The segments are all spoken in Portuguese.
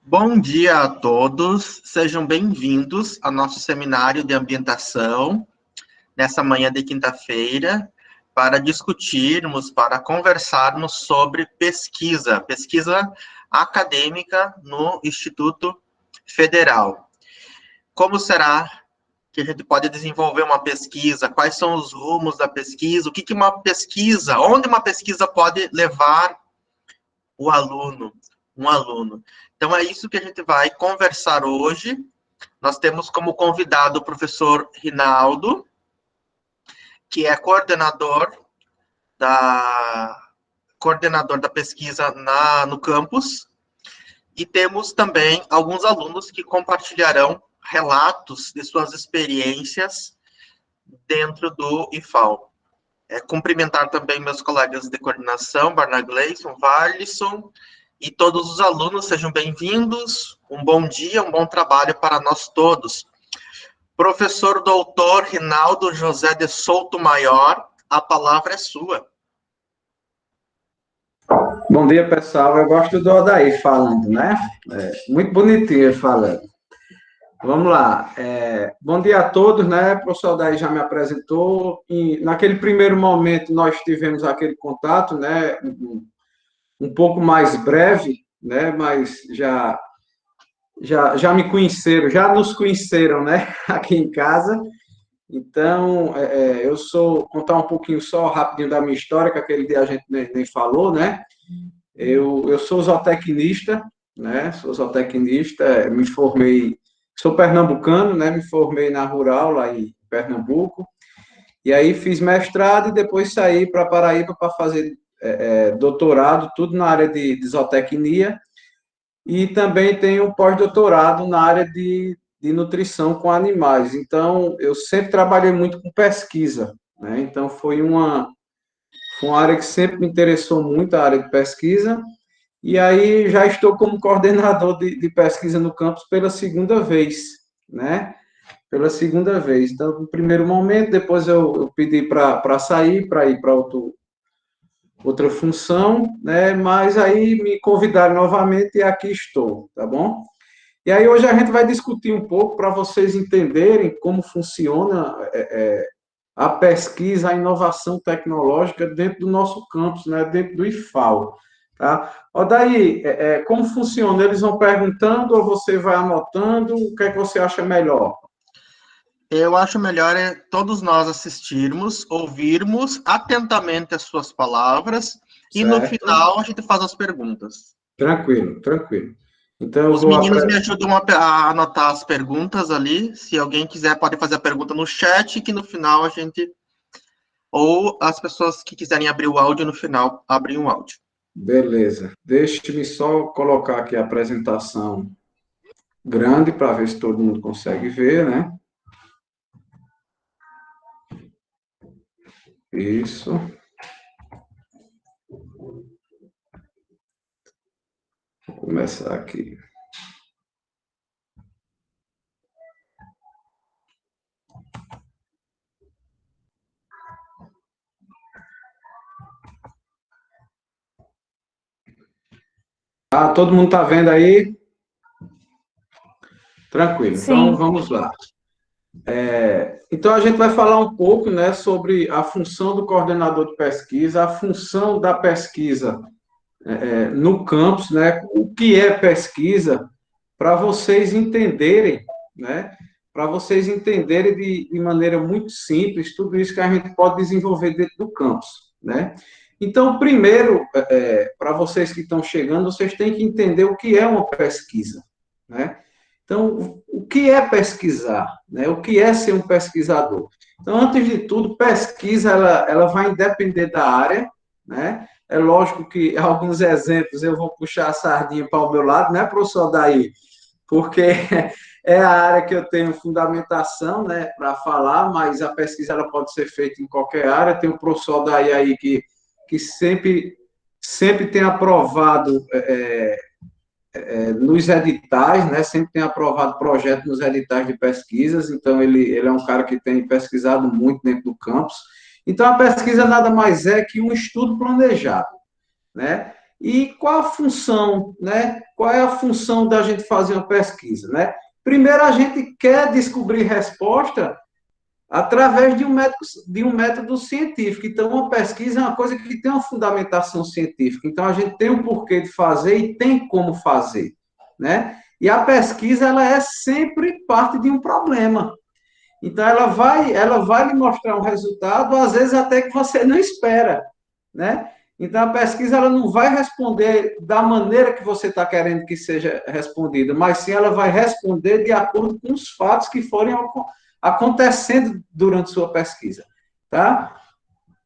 Bom dia a todos, sejam bem-vindos ao nosso seminário de ambientação, nessa manhã de quinta-feira, para discutirmos, para conversarmos sobre pesquisa acadêmica no Instituto Federal. Como será que a gente pode desenvolver uma pesquisa? Quais são os rumos da pesquisa? O que uma pesquisa, onde uma pesquisa pode levar o aluno, um aluno? Então, é isso que a gente vai conversar hoje. Nós temos como convidado o professor Rinaldo, que é coordenador da pesquisa no campus, e temos também alguns alunos que compartilharão relatos de suas experiências dentro do IFAL. Cumprimentar também meus colegas de coordenação, Barna Gleison, Varlisson, e todos os alunos, sejam bem-vindos, um bom dia, um bom trabalho para nós todos. Professor doutor Rinaldo José de Souto Maior, a palavra é sua. Bom dia, pessoal. Eu gosto do Odair falando, né? Muito bonitinho ele falando. Vamos lá. Bom dia a todos, né? O professor Odair já me apresentou. E naquele primeiro momento, nós tivemos aquele contato, né? Um pouco mais breve, né? Mas já me conheceram, já nos conheceram, né? Aqui em casa. Então, contar um pouquinho só rapidinho da minha história, que aquele dia a gente nem falou, né? Eu sou zootecnista, né? Sou zootecnista, me formei, sou pernambucano, né? Me formei na Rural, lá em Pernambuco, e aí fiz mestrado e depois saí para Paraíba para fazer doutorado, tudo na área de zootecnia, e também tenho pós-doutorado na área de nutrição com animais. Então, eu sempre trabalhei muito com pesquisa, né? Então, foi uma área que sempre me interessou muito, a área de pesquisa, e aí já estou como coordenador de pesquisa no campus pela segunda vez, né? Pela segunda vez. Então, no primeiro momento, depois eu pedi para sair, para ir para outra função, né? Mas aí me convidaram novamente e aqui estou, tá bom? E aí hoje a gente vai discutir um pouco para vocês entenderem como funciona a pesquisa, a inovação tecnológica dentro do nosso campus, né? Dentro do IFAL, tá? Ó, daí, como funciona? Eles vão perguntando ou você vai anotando? O que é que você acha melhor? Eu acho melhor todos nós assistirmos, ouvirmos atentamente as suas palavras, e no final a gente faz as perguntas. Tranquilo, tranquilo. Então, os meninos me ajudam a anotar as perguntas ali. Se alguém quiser, pode fazer a pergunta no chat, que no final a gente... Ou as pessoas que quiserem abrir o áudio, no final, abrem o áudio. Beleza. Deixe-me só colocar aqui a apresentação grande, para ver se todo mundo consegue ver, né? Isso. Vou começar aqui. Todo mundo está vendo aí? Tranquilo. Sim. Então, vamos lá. Então, a gente vai falar um pouco, né, sobre a função do coordenador de pesquisa, a função da pesquisa no campus, né, o que é pesquisa, para vocês entenderem, né, para vocês entenderem de maneira muito simples tudo isso que a gente pode desenvolver dentro do campus, né. Então, primeiro, para vocês que estão chegando, vocês têm que entender o que é uma pesquisa, né. Então, o que é pesquisar, né? O que é ser um pesquisador? Então, antes de tudo, pesquisa, ela vai depender da área, né? É lógico que alguns exemplos eu vou puxar a sardinha para o meu lado, né, professor Daí? Porque é a área que eu tenho fundamentação, né, para falar, mas a pesquisa ela pode ser feita em qualquer área. Tem o professor Daí aí que sempre tem aprovado nos editais, né, sempre tem aprovado projetos nos editais de pesquisas, então ele é um cara que tem pesquisado muito dentro do campus. Então, a pesquisa nada mais é que um estudo planejado, né? E qual a função, né? Qual é a função da gente fazer uma pesquisa, né? Primeiro, a gente quer descobrir resposta através de um método científico. Então, uma pesquisa é uma coisa que tem uma fundamentação científica. Então, a gente tem um porquê de fazer e tem como fazer, né? E a pesquisa, ela é sempre parte de um problema. Então, ela vai lhe mostrar um resultado, às vezes até que você não espera, né? Então, a pesquisa ela não vai responder da maneira que você está querendo que seja respondida, mas sim ela vai responder de acordo com os fatos que forem acontecendo durante sua pesquisa, tá?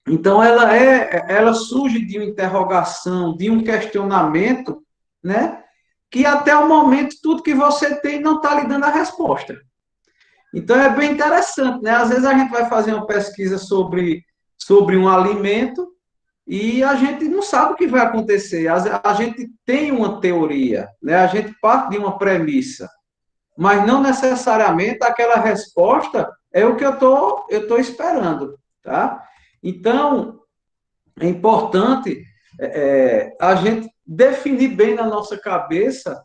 Então, ela surge de uma interrogação, de um questionamento, né? Que até o momento tudo que você tem não está lhe dando a resposta. Então, é bem interessante, né? Às vezes a gente vai fazer uma pesquisa sobre um alimento e a gente não sabe o que vai acontecer. A gente tem uma teoria, né? A gente parte de uma premissa, mas não necessariamente aquela resposta é o que eu tô esperando, tá? Então, é importante a gente definir bem na nossa cabeça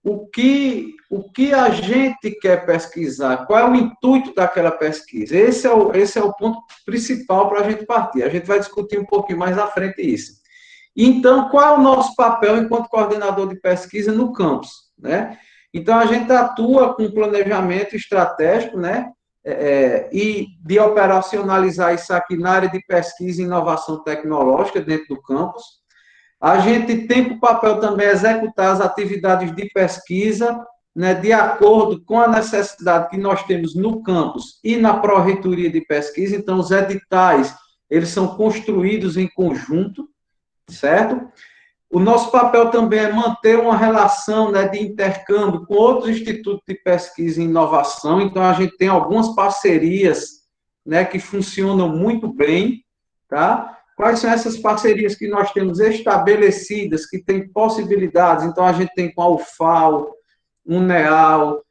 o que a gente quer pesquisar, qual é o intuito daquela pesquisa. Esse é o ponto principal para a gente partir. A gente vai discutir um pouquinho mais à frente isso. Então, qual é o nosso papel enquanto coordenador de pesquisa no campus, né? Então, a gente atua com planejamento estratégico, né? E de operacionalizar isso aqui na área de pesquisa e inovação tecnológica dentro do campus. A gente tem por papel também executar as atividades de pesquisa, né, de acordo com a necessidade que nós temos no campus e na pró-reitoria de pesquisa. Então, os editais, eles são construídos em conjunto, certo? O nosso papel também é manter uma relação, né, de intercâmbio com outros institutos de pesquisa e inovação. Então, a gente tem algumas parcerias, né, que funcionam muito bem, tá? Quais são essas parcerias que nós temos estabelecidas, que têm possibilidades? Então, a gente tem com a UFAL, UNEAL,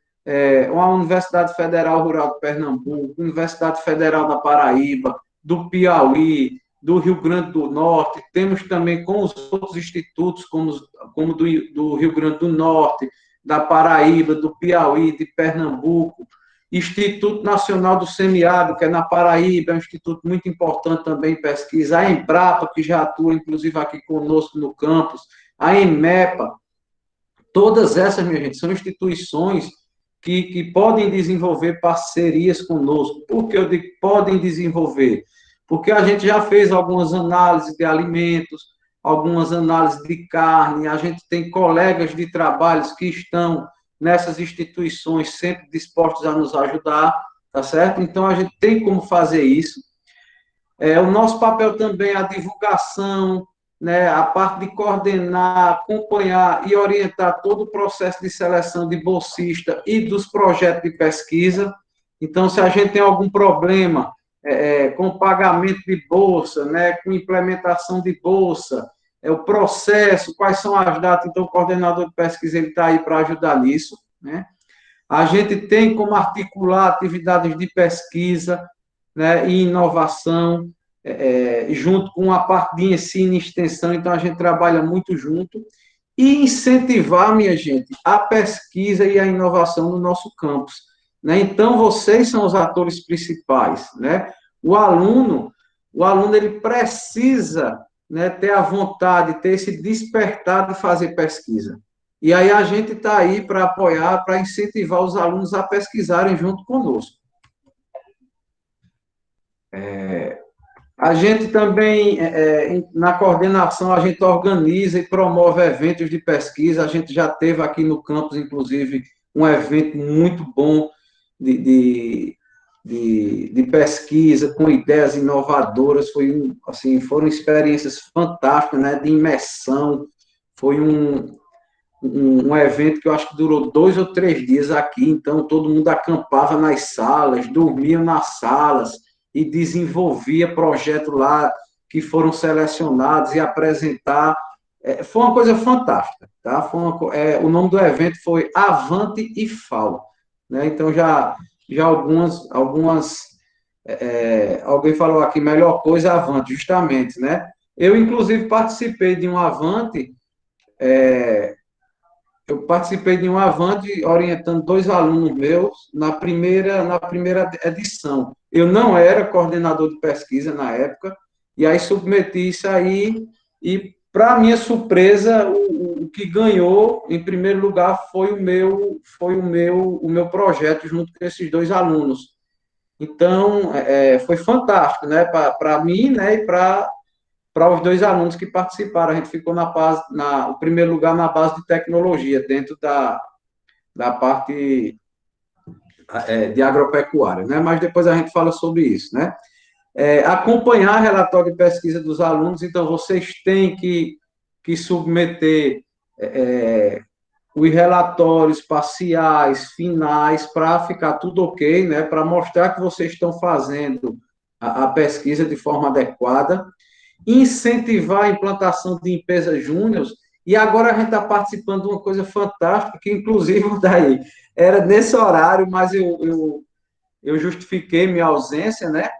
a Universidade Federal Rural de Pernambuco, Universidade Federal da Paraíba, do Piauí, do Rio Grande do Norte, temos também com os outros institutos, como do Rio Grande do Norte, da Paraíba, do Piauí, de Pernambuco, Instituto Nacional do Semiárido, que é na Paraíba, é um instituto muito importante também em pesquisa, a Embrapa, que já atua, inclusive, aqui conosco no campus, a EMEPA, todas essas, minha gente, são instituições que podem desenvolver parcerias conosco. Por que eu digo podem desenvolver? Porque a gente já fez algumas análises de alimentos, algumas análises de carne, a gente tem colegas de trabalhos que estão nessas instituições sempre dispostos a nos ajudar, tá certo? Então, a gente tem como fazer isso. O nosso papel também é a divulgação, né, a parte de coordenar, acompanhar e orientar todo o processo de seleção de bolsista e dos projetos de pesquisa. Então, se a gente tem algum problema com pagamento de bolsa, né, com implementação de bolsa, o processo, quais são as datas, então o coordenador de pesquisa ele está aí para ajudar nisso, né? A gente tem como articular atividades de pesquisa, né, e inovação, junto com a parte de ensino e extensão, então a gente trabalha muito junto, e incentivar, minha gente, a pesquisa e a inovação no nosso campus, né? Então, vocês são os atores principais, né? O aluno ele precisa, né, ter a vontade, ter esse despertar de fazer pesquisa. E aí a gente está aí para apoiar, para incentivar os alunos a pesquisarem junto conosco. A gente também, na coordenação, a gente organiza e promove eventos de pesquisa. A gente já teve aqui no campus, inclusive, um evento muito bom de pesquisa, com ideias inovadoras. Assim, foram experiências fantásticas, né, de imersão. Foi um evento que eu acho que durou 2 ou 3 dias aqui. Então, todo mundo acampava nas salas, dormia nas salas, e desenvolvia projetos lá que foram selecionados e apresentar. Foi uma coisa fantástica, tá? O nome do evento foi Avante e FAO, né? Então, já alguém falou aqui, melhor coisa, Avante, justamente, né? Eu, inclusive, participei de um Avante, orientando dois alunos meus na primeira edição. Eu não era coordenador de pesquisa na época, e aí submeti isso aí, e, para minha surpresa, o que ganhou, em primeiro lugar, foi o meu projeto junto com esses dois alunos. Então, foi fantástico, né, para mim, né, e para os dois alunos que participaram. A gente ficou o primeiro lugar na base de tecnologia, dentro da parte de agropecuária, né? Mas depois a gente fala sobre isso, né? Acompanhar relatório de pesquisa dos alunos, então vocês têm que submeter os relatórios parciais, finais, para ficar tudo ok, né? Para mostrar que vocês estão fazendo a pesquisa de forma adequada, incentivar a implantação de empresas júniores, e agora a gente está participando de uma coisa fantástica, que inclusive daí era nesse horário, mas eu justifiquei minha ausência, né?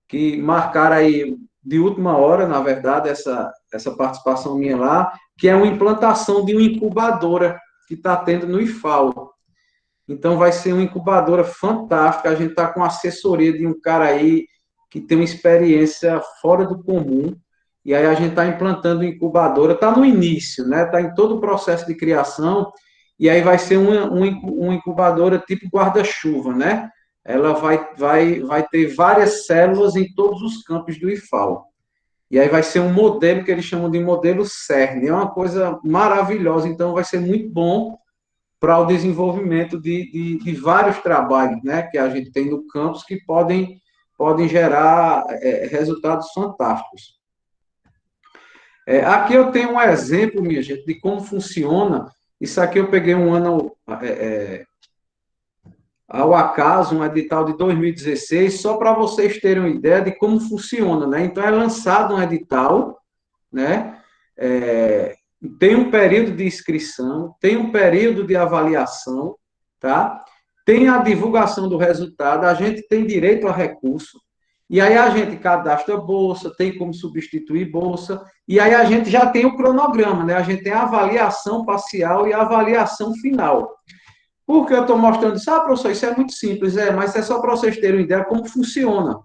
Que marcaram aí de última hora, na verdade, essa participação minha lá, que é uma implantação de uma incubadora que está tendo no IFAO. Então, vai ser uma incubadora fantástica. A gente está com assessoria de um cara aí que tem uma experiência fora do comum. E aí a gente está implantando incubadora. Está no início, né? Está em todo o processo de criação. E aí vai ser uma incubadora tipo guarda-chuva, né? Ela vai ter várias células em todos os campos do IFAO. E aí vai ser um modelo que eles chamam de modelo CERN. É uma coisa maravilhosa. Então, vai ser muito bom para o desenvolvimento de vários trabalhos, né, que a gente tem no campus, que podem gerar resultados fantásticos. Aqui eu tenho um exemplo, minha gente, de como funciona. Isso aqui eu peguei um ano ao acaso, um edital de 2016, só para vocês terem uma ideia de como funciona, né? Então, é lançado um edital, né? Tem um período de inscrição, tem um período de avaliação, tá? Tem a divulgação do resultado, a gente tem direito a recurso, e aí a gente cadastra bolsa, tem como substituir bolsa, e aí a gente já tem o cronograma, né? A gente tem a avaliação parcial e a avaliação final. Por que eu estou mostrando isso? Professor, isso é muito simples, mas é só para vocês terem uma ideia como funciona,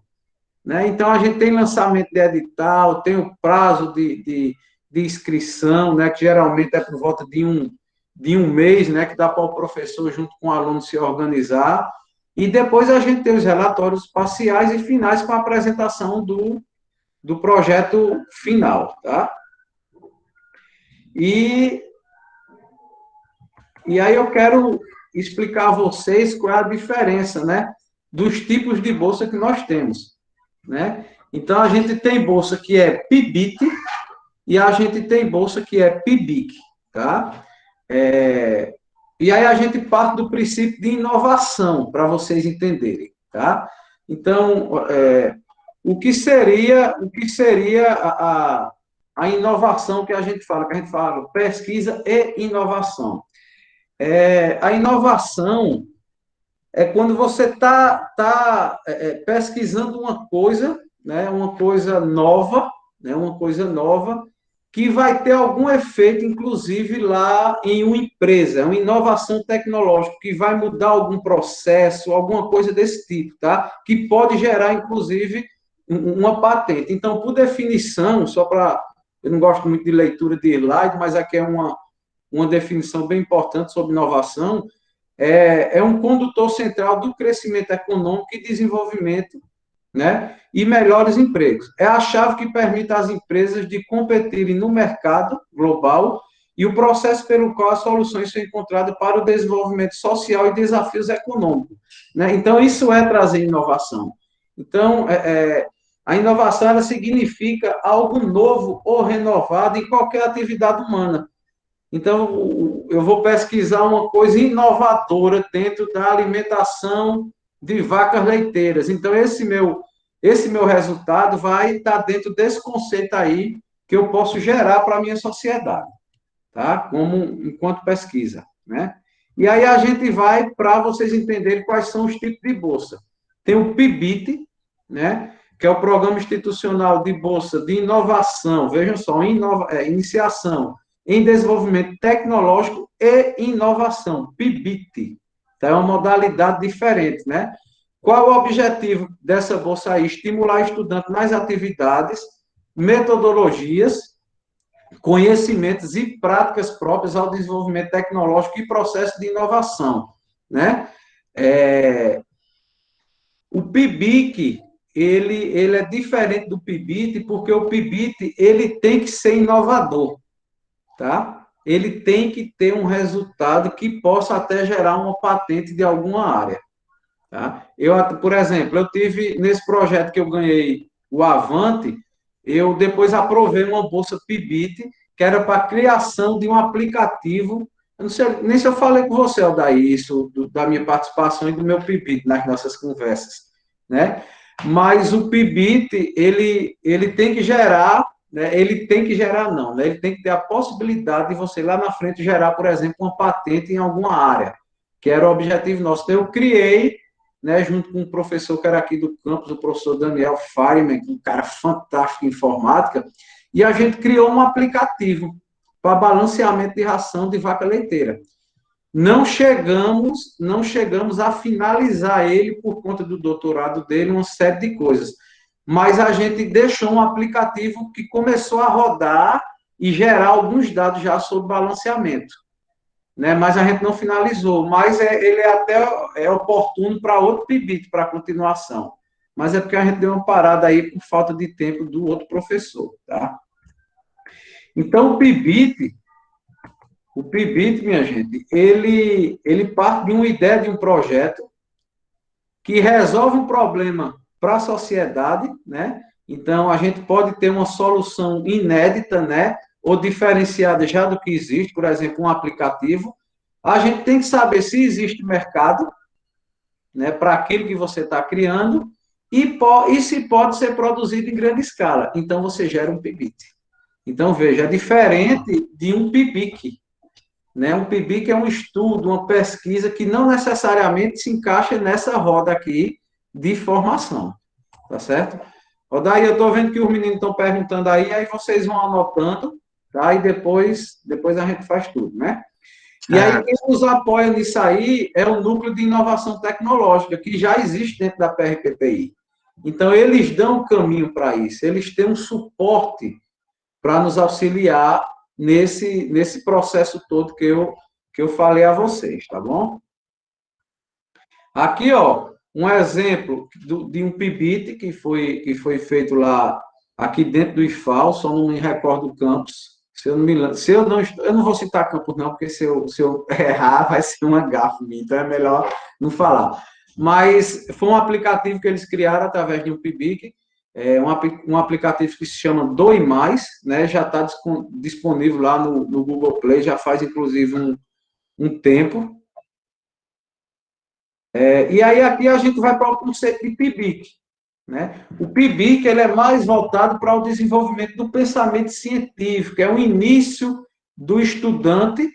né? Então, a gente tem lançamento de edital, tem o prazo de inscrição, né, que geralmente é por volta de um mês, né, que dá para o professor, junto com o aluno, se organizar, e depois a gente tem os relatórios parciais e finais com a apresentação do projeto final, tá? E aí eu quero explicar a vocês qual é a diferença, né, dos tipos de bolsa que nós temos, né? Então, a gente tem bolsa que é PIBIT, e a gente tem bolsa que é PIBIC, tá? E aí a gente parte do princípio de inovação, para vocês entenderem, tá? Então, o que seria a inovação que a gente fala? Que a gente fala pesquisa e inovação. A inovação é quando você está pesquisando uma coisa, né, uma coisa nova, que vai ter algum efeito, inclusive, lá em uma empresa, uma inovação tecnológica, que vai mudar algum processo, alguma coisa desse tipo, tá? Que pode gerar, inclusive, uma patente. Então, por definição, só para... Eu não gosto muito de leitura de slide, mas aqui é uma definição bem importante sobre inovação. É um condutor central do crescimento econômico e desenvolvimento, né? E melhores empregos. É a chave que permite às empresas de competirem no mercado global e o processo pelo qual as soluções são encontradas para o desenvolvimento social e desafios econômicos, né? Então, isso é trazer inovação. Então, a inovação, ela significa algo novo ou renovado em qualquer atividade humana. Então, eu vou pesquisar uma coisa inovadora dentro da alimentação de vacas leiteiras. Então, esse meu resultado vai estar dentro desse conceito aí que eu posso gerar para a minha sociedade, tá? Enquanto pesquisa, né? E aí a gente vai para vocês entenderem quais são os tipos de bolsa. Tem o PIBIT, né? que é o Programa Institucional de Bolsa de Inovação, vejam só, iniciação em desenvolvimento tecnológico e inovação, PIBIT. Então, é uma modalidade diferente, né? Qual o objetivo dessa bolsa aí? Estimular estudantes nas atividades, metodologias, conhecimentos e práticas próprias ao desenvolvimento tecnológico e processo de inovação, né? O PIBIC, ele é diferente do PIBIT, porque o PIBIT, ele tem que ser inovador, tá? Ele tem que ter um resultado que possa até gerar uma patente de alguma área, tá? Por exemplo, eu tive, nesse projeto que eu ganhei, o Avante, eu depois aprovei uma bolsa PIBIT, que era para a criação de um aplicativo. Eu não sei nem se eu falei com você, Aldair, isso, da minha participação e do meu PIBIT nas nossas conversas, né? Mas o PIBIT, ele tem que gerar, né? Ele tem que gerar, não, né? Ele tem que ter a possibilidade de você lá na frente gerar, por exemplo, uma patente em alguma área, que era o objetivo nosso. Então, eu criei, né, junto com um professor que era aqui do campus, o professor Daniel Fireman, um cara fantástico em informática, e a gente criou um aplicativo para balanceamento de ração de vaca leiteira. Não chegamos a finalizar ele por conta do doutorado dele, uma série de coisas. Mas a gente deixou um aplicativo que começou a rodar e gerar alguns dados já sobre balanceamento, né? Mas a gente não finalizou. Mas ele é oportuno para outro PIBIT, para continuação. Mas é porque a gente deu uma parada aí por falta de tempo do outro professor, tá? Então, o PIBIT, minha gente, ele parte de uma ideia de um projeto que resolve um problema para a sociedade, né? Então, a gente pode ter uma solução inédita, né? Ou diferenciada já do que existe, por exemplo, um aplicativo. A gente tem que saber se existe mercado, né, para aquilo que você está criando e se pode ser produzido em grande escala. Então, você gera um PIBIT. Então, veja, é diferente de um PIBIC, né? Um PIBIC é um estudo, uma pesquisa que não necessariamente se encaixa nessa roda aqui de formação, tá certo? Daí eu estou vendo que os meninos estão perguntando aí vocês vão anotando, tá? E depois a gente faz tudo, né? E aí, quem nos apoia nisso aí é o Núcleo de Inovação Tecnológica, que já existe dentro da PRPPI. Então, eles dão o caminho para isso, eles têm um suporte para nos auxiliar nesse processo todo que eu falei a vocês, tá bom? Aqui, ó, um exemplo de um PIBIT que foi feito lá, aqui dentro do IFAL, só não me recordo o campus. Se eu não me lembro, eu não vou citar campus não, porque se eu errar vai ser uma gafe minha, então é melhor não falar. Mas foi um aplicativo que eles criaram através de um PIBIC, um aplicativo que se chama Doe Mais, né? Já está disponível lá no Google Play, já faz inclusive um tempo. E aí aqui a gente vai para o conceito de PIBIC, né? O PIBIC ele é mais voltado para o desenvolvimento do pensamento científico, é o início do estudante,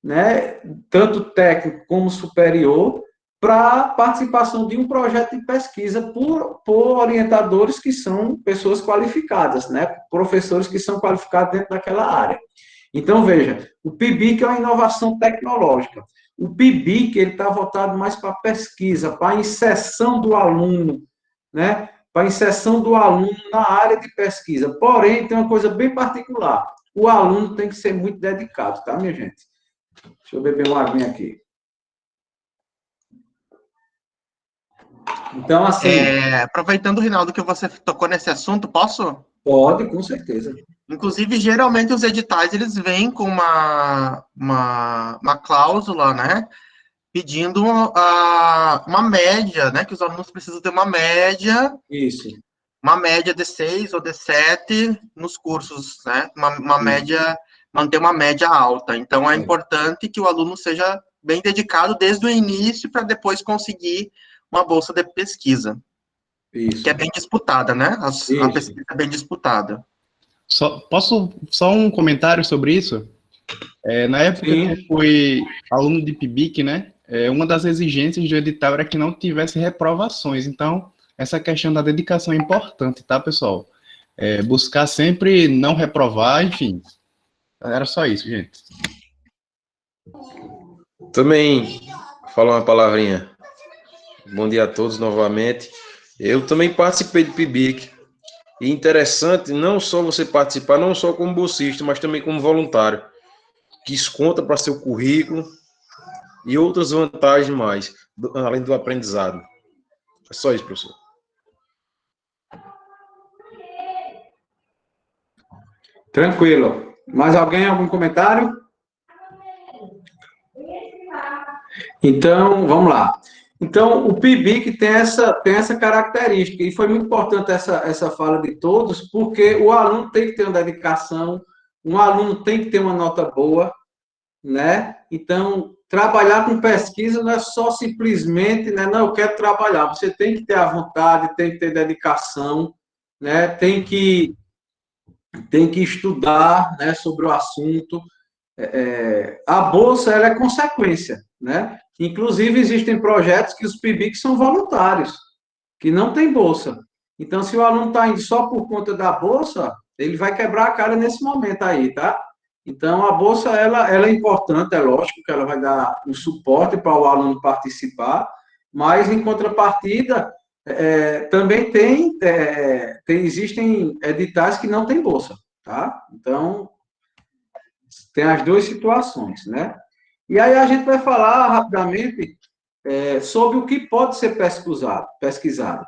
né? Tanto técnico como superior, para a participação de um projeto de pesquisa por orientadores que são pessoas qualificadas, né? Professores que são qualificados dentro daquela área. Então, veja, o PIBIC é uma inovação tecnológica. O PIBIC está voltado mais para a pesquisa, para a inserção do aluno, né? Para a inserção do aluno na área de pesquisa. Porém, tem uma coisa bem particular. O aluno tem que ser muito dedicado, tá, minha gente? Deixa eu beber uma aguinha aqui. Então, assim... aproveitando, Rinaldo, que você tocou nesse assunto, posso? Pode, com certeza. Inclusive, geralmente, os editais, eles vêm com uma cláusula, né? Pedindo uma média, né? Que os alunos precisam ter uma média. Isso. Uma média de 6 ou de 7 nos cursos, né? Uma média, manter uma média alta. Então, é importante que o aluno seja bem dedicado desde o início para depois conseguir uma bolsa de pesquisa. Isso. Que é bem disputada, né? A pesquisa é bem disputada. Só um comentário sobre isso? Na época que eu fui aluno de PIBIC, né? Uma das exigências do edital era que não tivesse reprovações. Então, essa questão da dedicação é importante, tá, pessoal? Buscar sempre não reprovar, enfim. Era só isso, gente. Também falar uma palavrinha. Bom dia a todos novamente. Eu também participei do PIBIC. E interessante não só você participar, não só como bolsista, mas também como voluntário, que isso conta para seu currículo e outras vantagens mais, além do aprendizado. É só isso, professor. Tranquilo. Mais alguém, algum comentário? Então, vamos lá. Então, o PIBIC tem essa característica, e foi muito importante essa fala de todos, porque o aluno tem que ter uma dedicação, um aluno tem que ter uma nota boa, né? Então, trabalhar com pesquisa não é só simplesmente, né? Não, eu quero trabalhar. Você tem que ter a vontade, tem que ter dedicação, né? Tem que estudar, né, sobre o assunto. A bolsa, ela é consequência, né? Inclusive, existem projetos que os PIBIC são voluntários, que não tem bolsa. Então, se o aluno está indo só por conta da bolsa, ele vai quebrar a cara nesse momento aí, tá? Então, a bolsa, ela é importante, é lógico que ela vai dar um suporte para o aluno participar, mas, em contrapartida, também existem editais que não têm bolsa, tá? Então, tem as duas situações, né? E aí a gente vai falar rapidamente sobre o que pode ser pesquisado.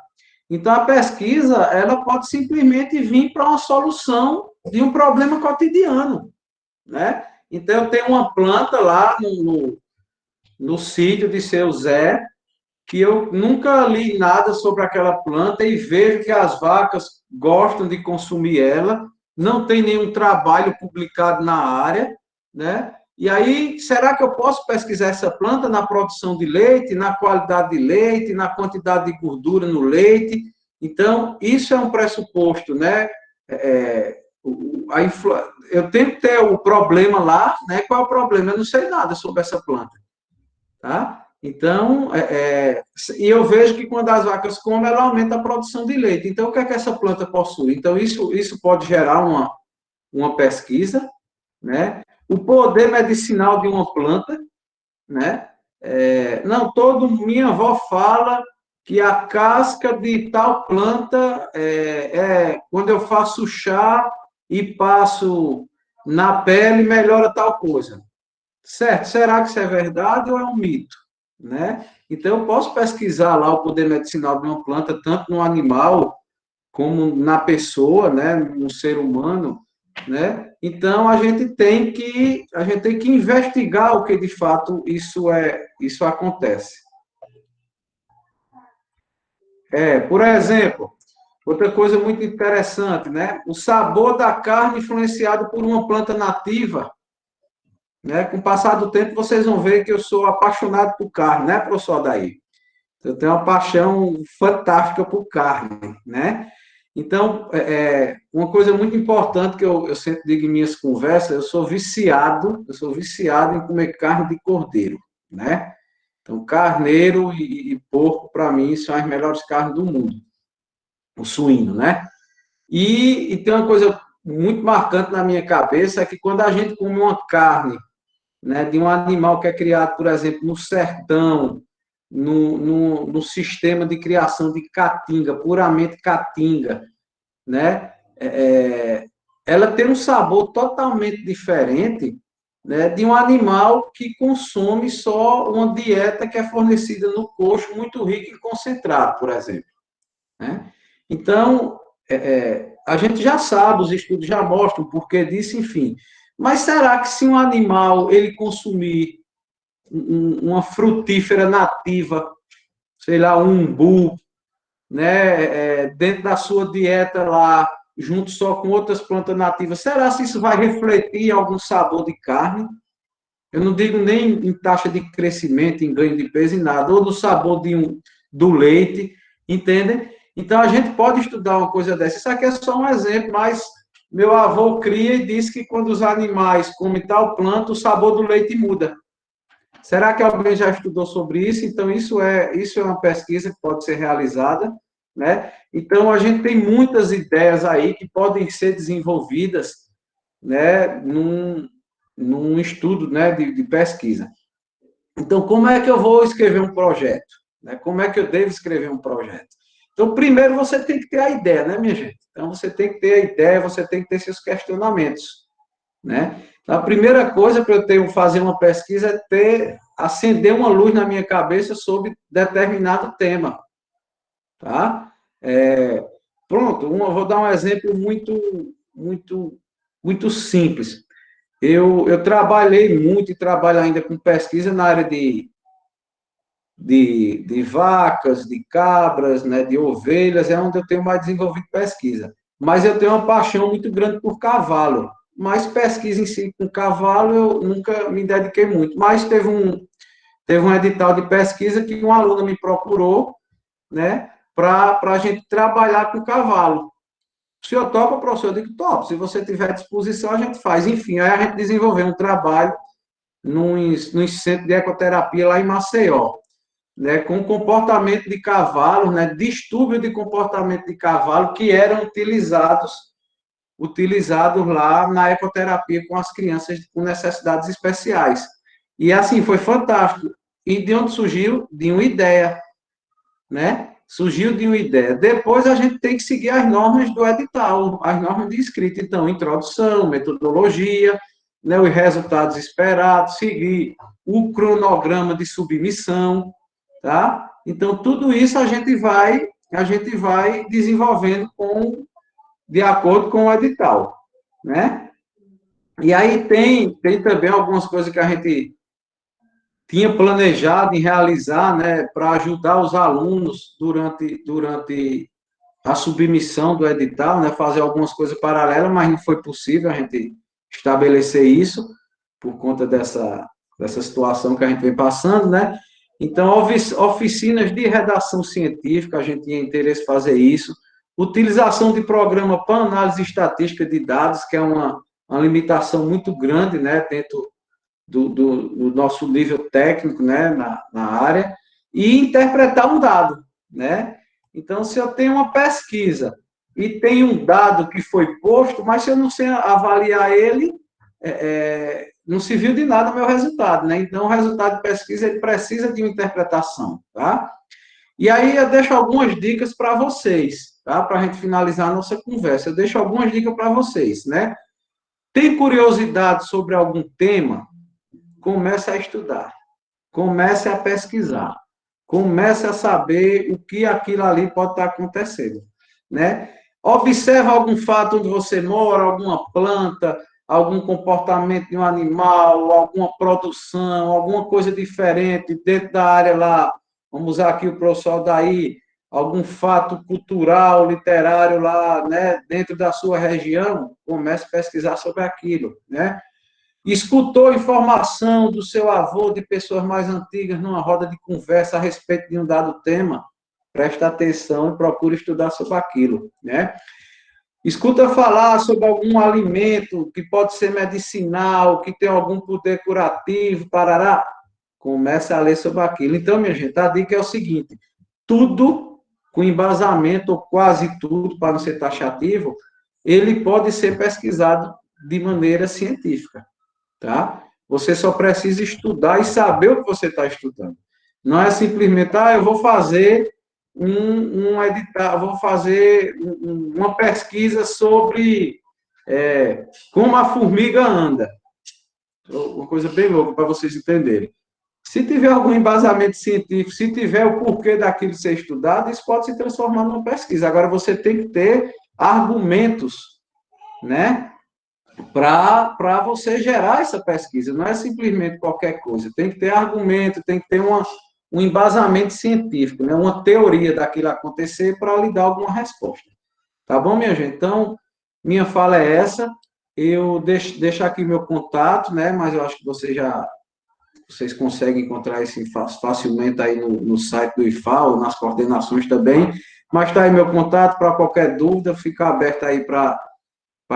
Então, a pesquisa, ela pode simplesmente vir para uma solução de um problema cotidiano, né? Então, eu tenho uma planta lá no sítio de seu Zé, que eu nunca li nada sobre aquela planta e vejo que as vacas gostam de consumir ela, não tem nenhum trabalho publicado na área, né? E aí, será que eu posso pesquisar essa planta na produção de leite, na qualidade de leite, na quantidade de gordura no leite? Então, isso é um pressuposto, né? Eu tenho que ter o problema lá, né? Qual é o problema? Eu não sei nada sobre essa planta, tá? Então, e eu vejo que quando as vacas comem, ela aumenta a produção de leite. Então, o que é que essa planta possui? Então, isso pode gerar uma pesquisa, né? O poder medicinal de uma planta, né? Não, minha avó fala que a casca de tal planta, quando eu faço chá e passo na pele, melhora tal coisa. Certo? Será que isso é verdade ou é um mito? Né? Então, eu posso pesquisar lá o poder medicinal de uma planta, tanto no animal como na pessoa, né, no ser humano, né? Então, a gente tem que investigar o que de fato isso acontece. Por exemplo, outra coisa muito interessante, né? O sabor da carne influenciado por uma planta nativa, né? Com o passar do tempo, vocês vão ver que eu sou apaixonado por carne, né, professor Adair? Eu tenho uma paixão fantástica por carne, né? Então, uma coisa muito importante que eu sempre digo em minhas conversas, eu sou viciado em comer carne de cordeiro, né? Então, carneiro e porco, para mim, são as melhores carnes do mundo. O suíno, né? E tem uma coisa muito marcante na minha cabeça, é que quando a gente come uma carne, né, de um animal que é criado, por exemplo, no sertão, no sistema de criação de caatinga, puramente caatinga, né? Ela tem um sabor totalmente diferente, né, de um animal que consome só uma dieta que é fornecida no coxo, muito rica em concentrado, por exemplo. Né? Então, a gente já sabe, os estudos já mostram o porquê disso, enfim. Mas será que se um animal ele consumir uma frutífera nativa, sei lá, um umbu, né, dentro da sua dieta lá, junto só com outras plantas nativas, será que isso vai refletir em algum sabor de carne? Eu não digo nem em taxa de crescimento, em ganho de peso, em nada, ou no sabor do leite, entendem? Então, a gente pode estudar uma coisa dessa. Isso aqui é só um exemplo, mas meu avô cria e diz que quando os animais comem tal planta, o sabor do leite muda. Será que alguém já estudou sobre isso? Então, isso é uma pesquisa que pode ser realizada, né? Então, a gente tem muitas ideias aí que podem ser desenvolvidas, né, num estudo, né, de pesquisa. Então, como é que eu vou escrever um projeto? Né? Como é que eu devo escrever um projeto? Então, primeiro você tem que ter a ideia, né, minha gente? Então, você tem que ter a ideia, você tem que ter seus questionamentos, né? A primeira coisa para eu fazer uma pesquisa é acender uma luz na minha cabeça sobre determinado tema, tá? Pronto, vou dar um exemplo muito simples. Eu trabalhei muito e trabalho ainda com pesquisa na área de vacas, de cabras, né, de ovelhas, é onde eu tenho mais desenvolvido pesquisa. Mas eu tenho uma paixão muito grande por cavalo. Mas pesquisa em si com cavalo eu nunca me dediquei muito. Mas teve um edital de pesquisa que um aluno me procurou, né, para a gente trabalhar com cavalo. O senhor topa, professor? Eu digo, top. Se você tiver disposição, a gente faz. Enfim, aí a gente desenvolveu um trabalho num centro de ecoterapia lá em Maceió, né, com comportamento de cavalo, né, distúrbio de comportamento de cavalo que eram utilizados lá na ecoterapia com as crianças com necessidades especiais. E assim, foi fantástico. E de onde surgiu? De uma ideia, né? Surgiu de uma ideia. Depois a gente tem que seguir as normas do edital, as normas de escrita. Então, introdução, metodologia, né, os resultados esperados, seguir o cronograma de submissão, tá? Então, tudo isso a gente vai desenvolvendo de acordo com o edital, né? E aí tem também algumas coisas que a gente tinha planejado em realizar, né, para ajudar os alunos durante a submissão do edital, né, fazer algumas coisas paralelas, mas não foi possível a gente estabelecer isso por conta dessa situação que a gente vem passando, né? Então, oficinas de redação científica, a gente tinha interesse em fazer isso. Utilização de programa para análise estatística de dados, que é uma limitação muito grande, né, dentro do nosso nível técnico, né, na área, e interpretar um dado, né? Então, se eu tenho uma pesquisa e tem um dado que foi posto, mas se eu não sei avaliar ele, não serviu de nada o meu resultado, né? Então, o resultado de pesquisa, ele precisa de uma interpretação, tá? E aí, eu deixo algumas dicas para vocês, tá? Para a gente finalizar a nossa conversa. Eu deixo algumas dicas para vocês, né? Tem curiosidade sobre algum tema? Comece a estudar. Comece a pesquisar. Comece a saber o que aquilo ali pode estar acontecendo, né? Observe algum fato onde você mora, alguma planta, algum comportamento de um animal, alguma produção, alguma coisa diferente dentro da área lá. Vamos usar aqui o professor daí, algum fato cultural, literário lá, né, dentro da sua região, comece a pesquisar sobre aquilo, né? Escutou informação do seu avô, de pessoas mais antigas, numa roda de conversa a respeito de um dado tema, preste atenção e procure estudar sobre aquilo, né? Escuta falar sobre algum alimento que pode ser medicinal, que tem algum poder curativo, parará, comece a ler sobre aquilo. Então, minha gente, a dica é o seguinte, tudo com embasamento, ou quase tudo, para não ser taxativo, ele pode ser pesquisado de maneira científica, tá? Você só precisa estudar e saber o que você está estudando. Não é simplesmente, eu vou fazer um edital, vou fazer uma pesquisa sobre como a formiga anda. Uma coisa bem louca para vocês entenderem. Se tiver algum embasamento científico, se tiver o porquê daquilo ser estudado, isso pode se transformar numa pesquisa. Agora, você tem que ter argumentos, né, para você gerar essa pesquisa. Não é simplesmente qualquer coisa. Tem que ter argumento, tem que ter um embasamento científico, né, uma teoria daquilo acontecer para lhe dar alguma resposta. Tá bom, minha gente? Então, minha fala é essa. Eu deixo aqui meu contato, né, mas eu acho que vocês conseguem encontrar isso facilmente aí no site do IFAO, nas coordenações também. Mas está aí meu contato, para qualquer dúvida, fica aberto aí para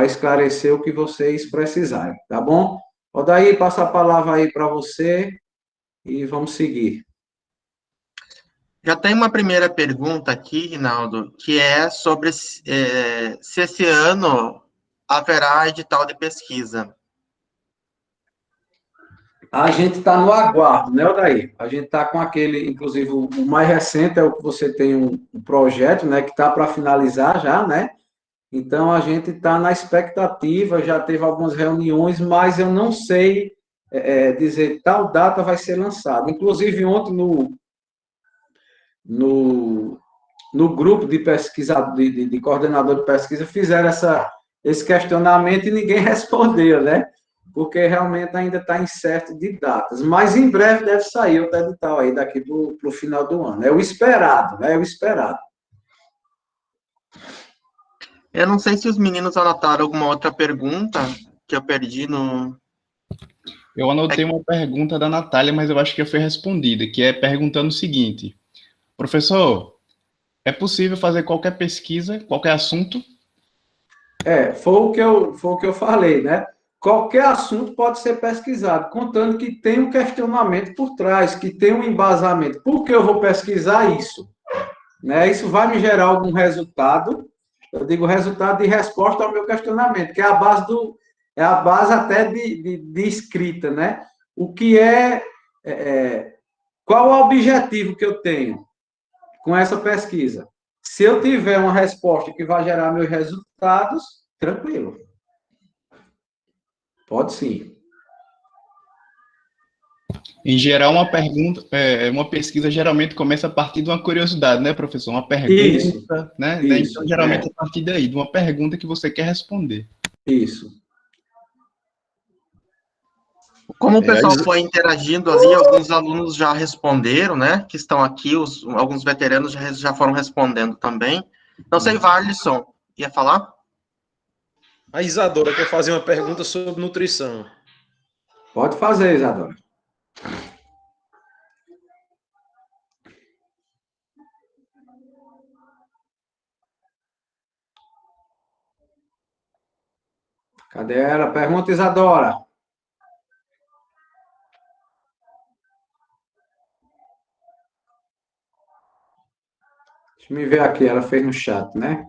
esclarecer o que vocês precisarem, tá bom? Odair, passa a palavra aí para você e vamos seguir. Já tem uma primeira pergunta aqui, Rinaldo, que é sobre se esse ano haverá edital de pesquisa. A gente está no aguardo, né, Odair? A gente está com aquele, inclusive, o mais recente é o que você tem um projeto, né, que está para finalizar já, né? Então, a gente está na expectativa, já teve algumas reuniões, mas eu não sei dizer tal data vai ser lançada. Inclusive, ontem, no, no grupo de pesquisa, de coordenador de pesquisa, fizeram esse questionamento e ninguém respondeu, né? Porque realmente ainda está incerto de datas. Mas em breve deve sair o edital aí, daqui para o final do ano. É o esperado, né? É o esperado. Eu não sei se os meninos anotaram alguma outra pergunta que eu perdi no... Eu anotei uma pergunta da Natália, mas eu acho que já foi respondida, que é perguntando o seguinte: professor, é possível fazer qualquer pesquisa, qualquer assunto? Foi o que eu falei, né? Qualquer assunto pode ser pesquisado, contando que tem um questionamento por trás, que tem um embasamento. Por que eu vou pesquisar isso? Né? Isso vai me gerar algum resultado. Eu digo resultado de resposta ao meu questionamento, que é é a base até de escrita, né? O que qual o objetivo que eu tenho com essa pesquisa? Se eu tiver uma resposta que vai gerar meus resultados, tranquilo. Pode sim. Em geral, uma pesquisa geralmente começa a partir de uma curiosidade, né, professor? Uma Isso, pergunta, né? isso, Então, geralmente, a partir daí, de uma pergunta que você quer responder. isso. Como o pessoal foi interagindo ali, alguns alunos já responderam, né? Que estão aqui, alguns veteranos já foram respondendo também. Não sei, Varlisson, ia falar? A Isadora quer fazer uma pergunta sobre nutrição. Pode fazer, Isadora. Cadê ela? Pergunta, Isadora. Deixa eu me ver aqui, ela fez no chat, né?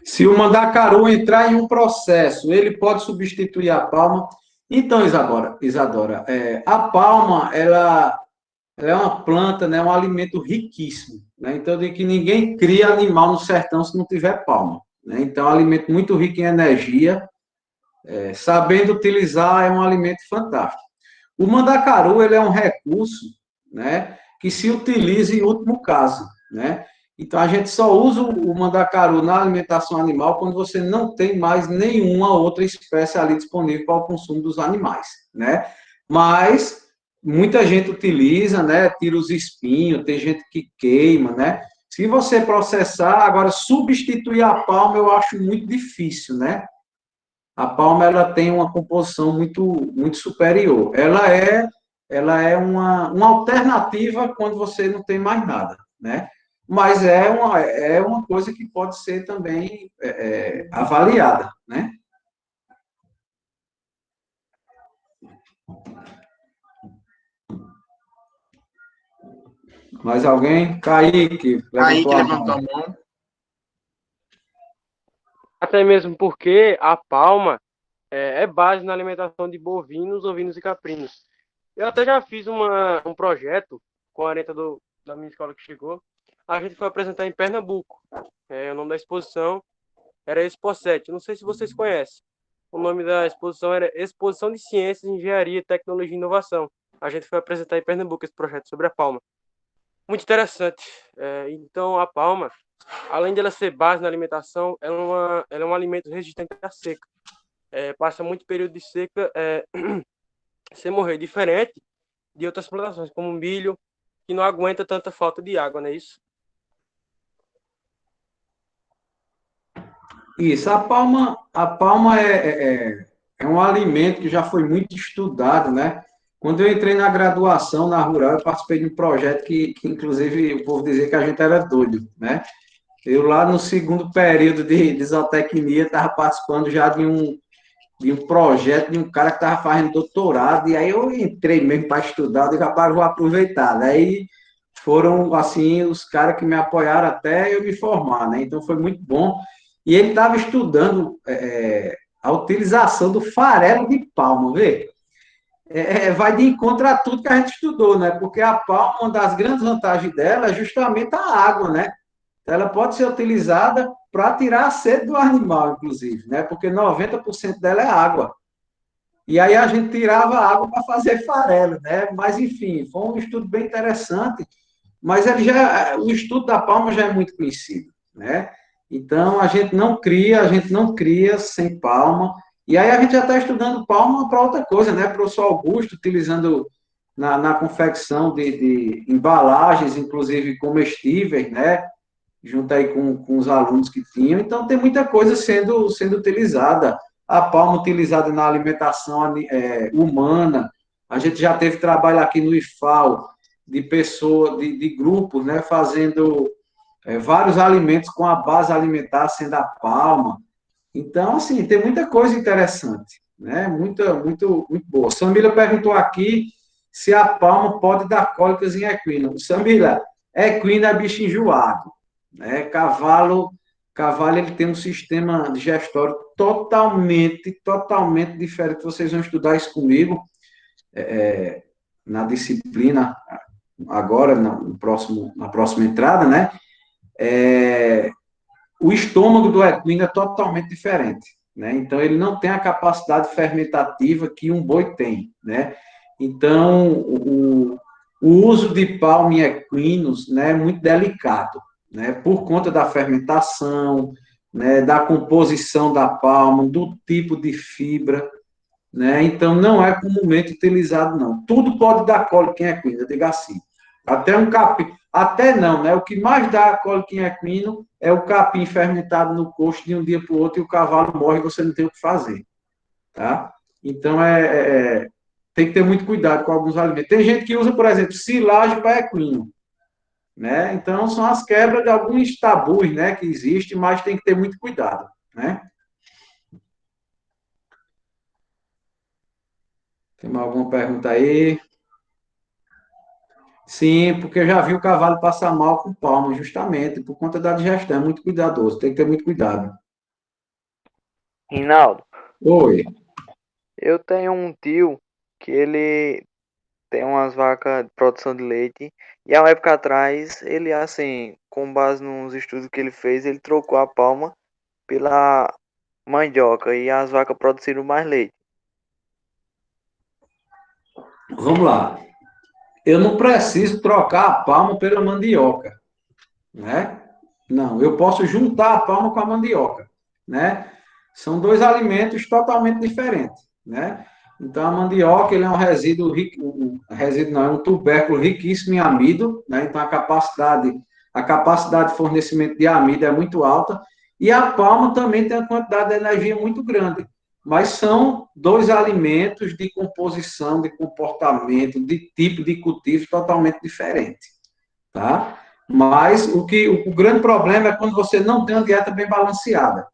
Se o mandacaru entrar em um processo, ele pode substituir a palma. Então, Isadora, a palma, ela é uma planta, né, um alimento riquíssimo. Né? Então, de que ninguém cria animal no sertão se não tiver palma. Né? Então, é um alimento muito rico em energia. Sabendo utilizar, é um alimento fantástico. O mandacaru, ele é um recurso, né, que se utiliza em último caso, né? Então, a gente só usa o mandacaru na alimentação animal quando você não tem mais nenhuma outra espécie ali disponível para o consumo dos animais, né? Mas muita gente utiliza, né? Tira os espinhos, tem gente que queima, né? Se você processar, agora substituir a palma eu acho muito difícil, né? A palma ela tem uma composição muito superior. Ela é uma alternativa quando você não tem mais nada, né? Mas é uma coisa que pode ser também avaliada, né? Mais alguém? Kaique levantou a mão. Até mesmo porque a palma é base na alimentação de bovinos, ovinos e caprinos. Eu até já fiz um projeto com a orientador da minha escola que chegou. A gente foi apresentar em Pernambuco. O nome da exposição era Expo 7. Não sei se vocês conhecem. O nome da exposição era Exposição de Ciências, Engenharia, Tecnologia e Inovação. A gente foi apresentar em Pernambuco esse projeto sobre a palma. Muito interessante. Então, a palma, além de ela ser base na alimentação, ela é um alimento resistente à seca. Passa muito período de seca sem morrer, diferente de outras plantações, como o milho, que não aguenta tanta falta de água, não é isso? Isso, a palma é um alimento que já foi muito estudado, né? Quando eu entrei na graduação, na Rural, eu participei de um projeto que inclusive, o povo dizia que a gente era doido, né? Eu lá no segundo período de zootecnia estava participando já de um projeto de um cara que estava fazendo doutorado, e aí eu entrei mesmo para estudar, eu digo, rapaz, vou aproveitar. Daí foram, assim, os caras que me apoiaram até eu me formar, né? Então foi muito bom. E ele estava estudando a utilização do farelo de palma, vê? Vai de encontro a tudo que a gente estudou, né? Porque a palma, uma das grandes vantagens dela é justamente a água, né? Ela pode ser utilizada para tirar a sede do animal, inclusive, né? Porque 90% dela é água. E aí a gente tirava a água para fazer farelo, né? Mas, enfim, foi um estudo bem interessante, mas o estudo da palma já é muito conhecido, né? Então, a gente não cria sem palma, e aí a gente já está estudando palma para outra coisa, né? O professor Augusto, utilizando na confecção de embalagens, inclusive comestíveis, né? Junto aí com os alunos que tinham. Então, tem muita coisa sendo utilizada. A palma utilizada na alimentação humana. A gente já teve trabalho aqui no IFAO de pessoas, de grupos, né, fazendo vários alimentos com a base alimentar sendo a palma. Então, assim, tem muita coisa interessante, né? Muito boa. Samila perguntou aqui se a palma pode dar cólicas em equino. Samila, equino é bicho enjoado, né? Cavalo ele tem um sistema digestório totalmente diferente. Vocês vão estudar isso comigo na disciplina agora, na próxima entrada, né? O estômago do equino é totalmente diferente, né? Então, ele não tem a capacidade fermentativa que um boi tem, né? Então, o uso de palma em equinos, né, é muito delicado, né? Por conta da fermentação, né, da composição da palma, do tipo de fibra, né? Então, não é comumente utilizado, não. Tudo pode dar cólica em equino, eu digo assim. Até um capim, até não, né? O que mais dá cólica em equino é o capim fermentado no coxo de um dia para o outro e o cavalo morre e você não tem o que fazer, tá? Então, tem que ter muito cuidado com alguns alimentos. Tem gente que usa, por exemplo, silagem para equino, né? Então, são as quebras de alguns tabus, né, que existem, mas tem que ter muito cuidado, né? Tem mais alguma pergunta aí? Sim, porque eu já vi o cavalo passar mal com palma, justamente, por conta da digestão. É muito cuidadoso, tem que ter muito cuidado. Rinaldo, Oi. eu tenho um tio que ele tem umas vacas de produção de leite e há uma época atrás ele, assim, com base nos estudos que ele fez, ele trocou a palma pela mandioca e as vacas produziram mais leite. Vamos lá. Eu não preciso trocar a palma pela mandioca, né? Não, eu posso juntar a palma com a mandioca, né? São dois alimentos totalmente diferentes, né? Então, a mandioca, ele é um resíduo rico, resíduo não, é um tubérculo riquíssimo em amido, né? Então, a capacidade de fornecimento de amido é muito alta, e a palma também tem uma quantidade de energia muito grande, mas são dois alimentos de composição, de comportamento, de tipo de cultivo totalmente diferente, tá? Mas o grande problema é quando você não tem uma dieta bem balanceada,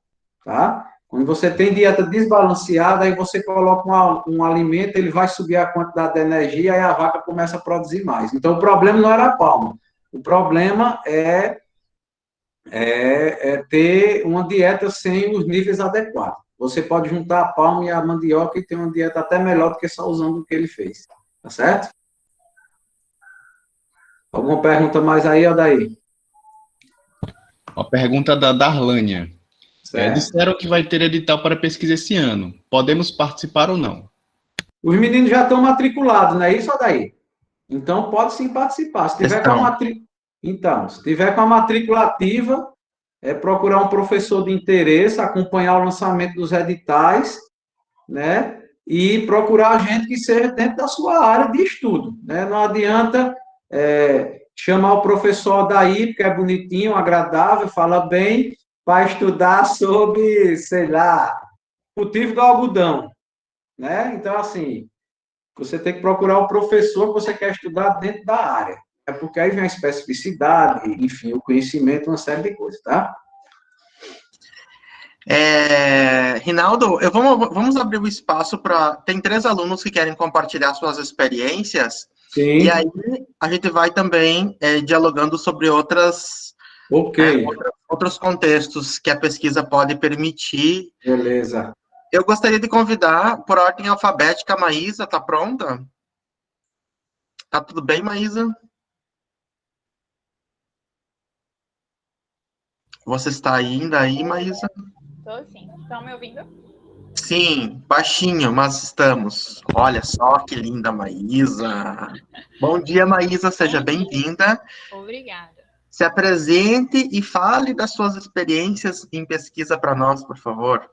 tá? Quando você tem dieta desbalanceada, aí você coloca um alimento, ele vai subir a quantidade de energia e a vaca começa a produzir mais. Então, o problema não era a palma. O problema é ter uma dieta sem os níveis adequados. Você pode juntar a palma e a mandioca e ter uma dieta até melhor do que só usando o que ele fez. Tá certo? Alguma pergunta mais aí, Odaí? Uma pergunta da Darlânia. Disseram que vai ter edital para pesquisa esse ano. Podemos participar ou não? Os meninos já estão matriculados, não é isso, Odaí? Então, pode sim participar. Se tiver se tiver com a matrícula ativa, procurar um professor de interesse, acompanhar o lançamento dos editais, né? E procurar a gente que seja dentro da sua área de estudo, né? Não adianta chamar o professor daí, porque é bonitinho, agradável, fala bem, para estudar sobre, sei lá, cultivo do algodão, né? Então, assim, você tem que procurar o professor que você quer estudar dentro da área. É porque aí vem a especificidade, enfim, o conhecimento, uma série de coisas, tá? Rinaldo, vamos abrir o espaço para... Tem 3 alunos que querem compartilhar suas experiências, Sim, e aí a gente vai também dialogando sobre ok, outros contextos que a pesquisa pode permitir. beleza. Eu gostaria de convidar, por ordem alfabética, a Maísa. Está pronta? Tá tudo bem, Maísa? Você está ainda aí, Maísa? Tô sim. Estão me ouvindo? Sim, baixinho, mas estamos. Olha só que linda, Maísa. Bom dia, Maísa, seja Bom dia. bem-vinda. Obrigada. Se apresente e fale das suas experiências em pesquisa para nós, por favor.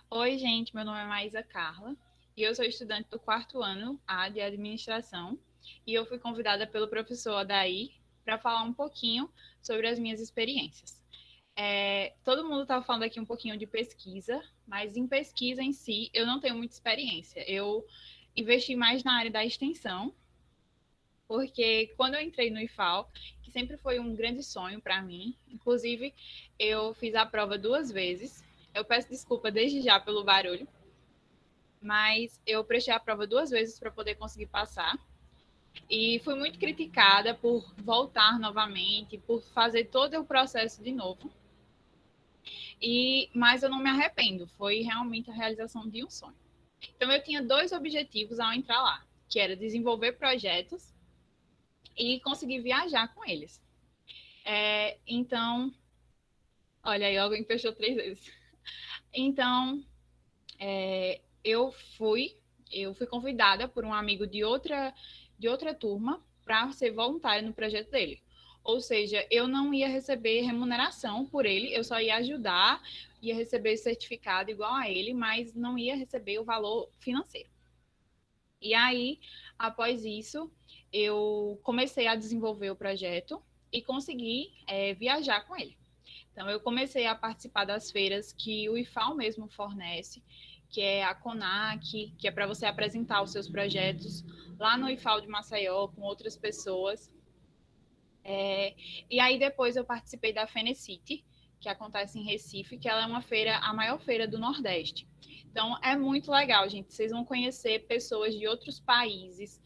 Oi, gente. Meu nome é Maísa Carla e eu sou estudante do 4º ano A de Administração e eu fui convidada pelo professor Adair para falar um pouquinho sobre as minhas experiências. Todo mundo estava falando aqui um pouquinho de pesquisa, mas em pesquisa em si eu não tenho muita experiência. Eu investi mais na área da extensão, porque quando eu entrei no IFAL, que sempre foi um grande sonho para mim, inclusive eu fiz a prova 2 vezes. Eu peço desculpa desde já pelo barulho, mas eu prestei a prova 2 vezes para poder conseguir passar. E fui muito criticada por voltar novamente, por fazer todo o processo de novo. Mas eu não me arrependo, foi realmente a realização de um sonho. Então eu tinha 2 objetivos ao entrar lá, que era desenvolver projetos e conseguir viajar com eles. Então, olha aí, alguém fechou 3 vezes. Então, eu fui convidada por um amigo de outra turma para ser voluntária no projeto dele. Ou seja, eu não ia receber remuneração por ele, eu só ia ajudar, ia receber certificado igual a ele, mas não ia receber o valor financeiro. E aí, após isso, eu comecei a desenvolver o projeto e consegui viajar com ele. Então, eu comecei a participar das feiras que o IFAL mesmo fornece, que é a CONAC, que é para você apresentar os seus projetos lá no IFAL de Maceió com outras pessoas. E aí, depois, eu participei da Fenecity, que acontece em Recife, que ela é uma feira, a maior feira do Nordeste. Então, é muito legal, gente. Vocês vão conhecer pessoas de outros países.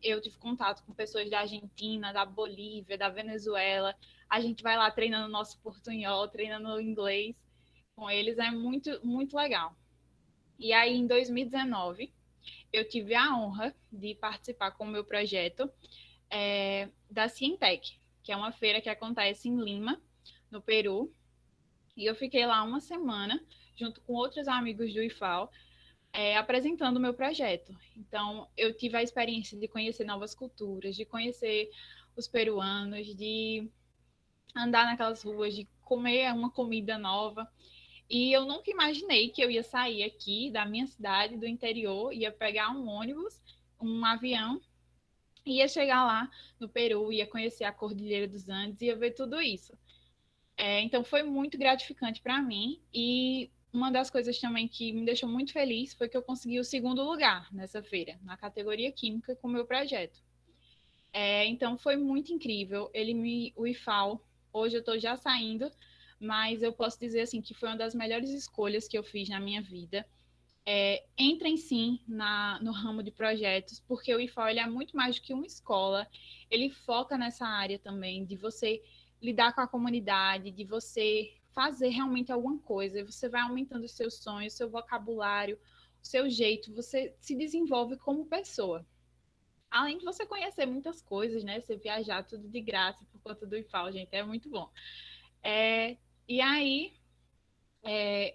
Eu tive contato com pessoas da Argentina, da Bolívia, da Venezuela. A gente vai lá treinando nosso portunhol, treinando inglês com eles. É muito, muito legal. E aí, em 2019, eu tive a honra de participar com o meu projeto da Cientec, que é uma feira que acontece em Lima, no Peru. E eu fiquei lá uma semana, junto com outros amigos do IFAL, apresentando o meu projeto. Então, eu tive a experiência de conhecer novas culturas, de conhecer os peruanos, de andar naquelas ruas, de comer uma comida nova. E eu nunca imaginei que eu ia sair aqui da minha cidade, do interior, ia pegar um ônibus, um avião, ia chegar lá no Peru, ia conhecer a Cordilheira dos Andes, ia ver tudo isso. Então, foi muito gratificante para mim. E uma das coisas também que me deixou muito feliz foi que eu consegui o 2º lugar nessa feira, na categoria Química, com o meu projeto. Então, foi muito incrível. O IFAL, hoje eu estou já saindo, mas eu posso dizer assim que foi uma das melhores escolhas que eu fiz na minha vida. Entrem sim no ramo de projetos, porque o IFAL ele é muito mais do que uma escola. Ele foca nessa área também de você lidar com a comunidade, de você fazer realmente alguma coisa. Você vai aumentando os seus sonhos, seu vocabulário, o seu jeito, você se desenvolve como pessoa. Além de você conhecer muitas coisas, né? Você viajar tudo de graça por conta do IFAL, gente, é muito bom. E aí,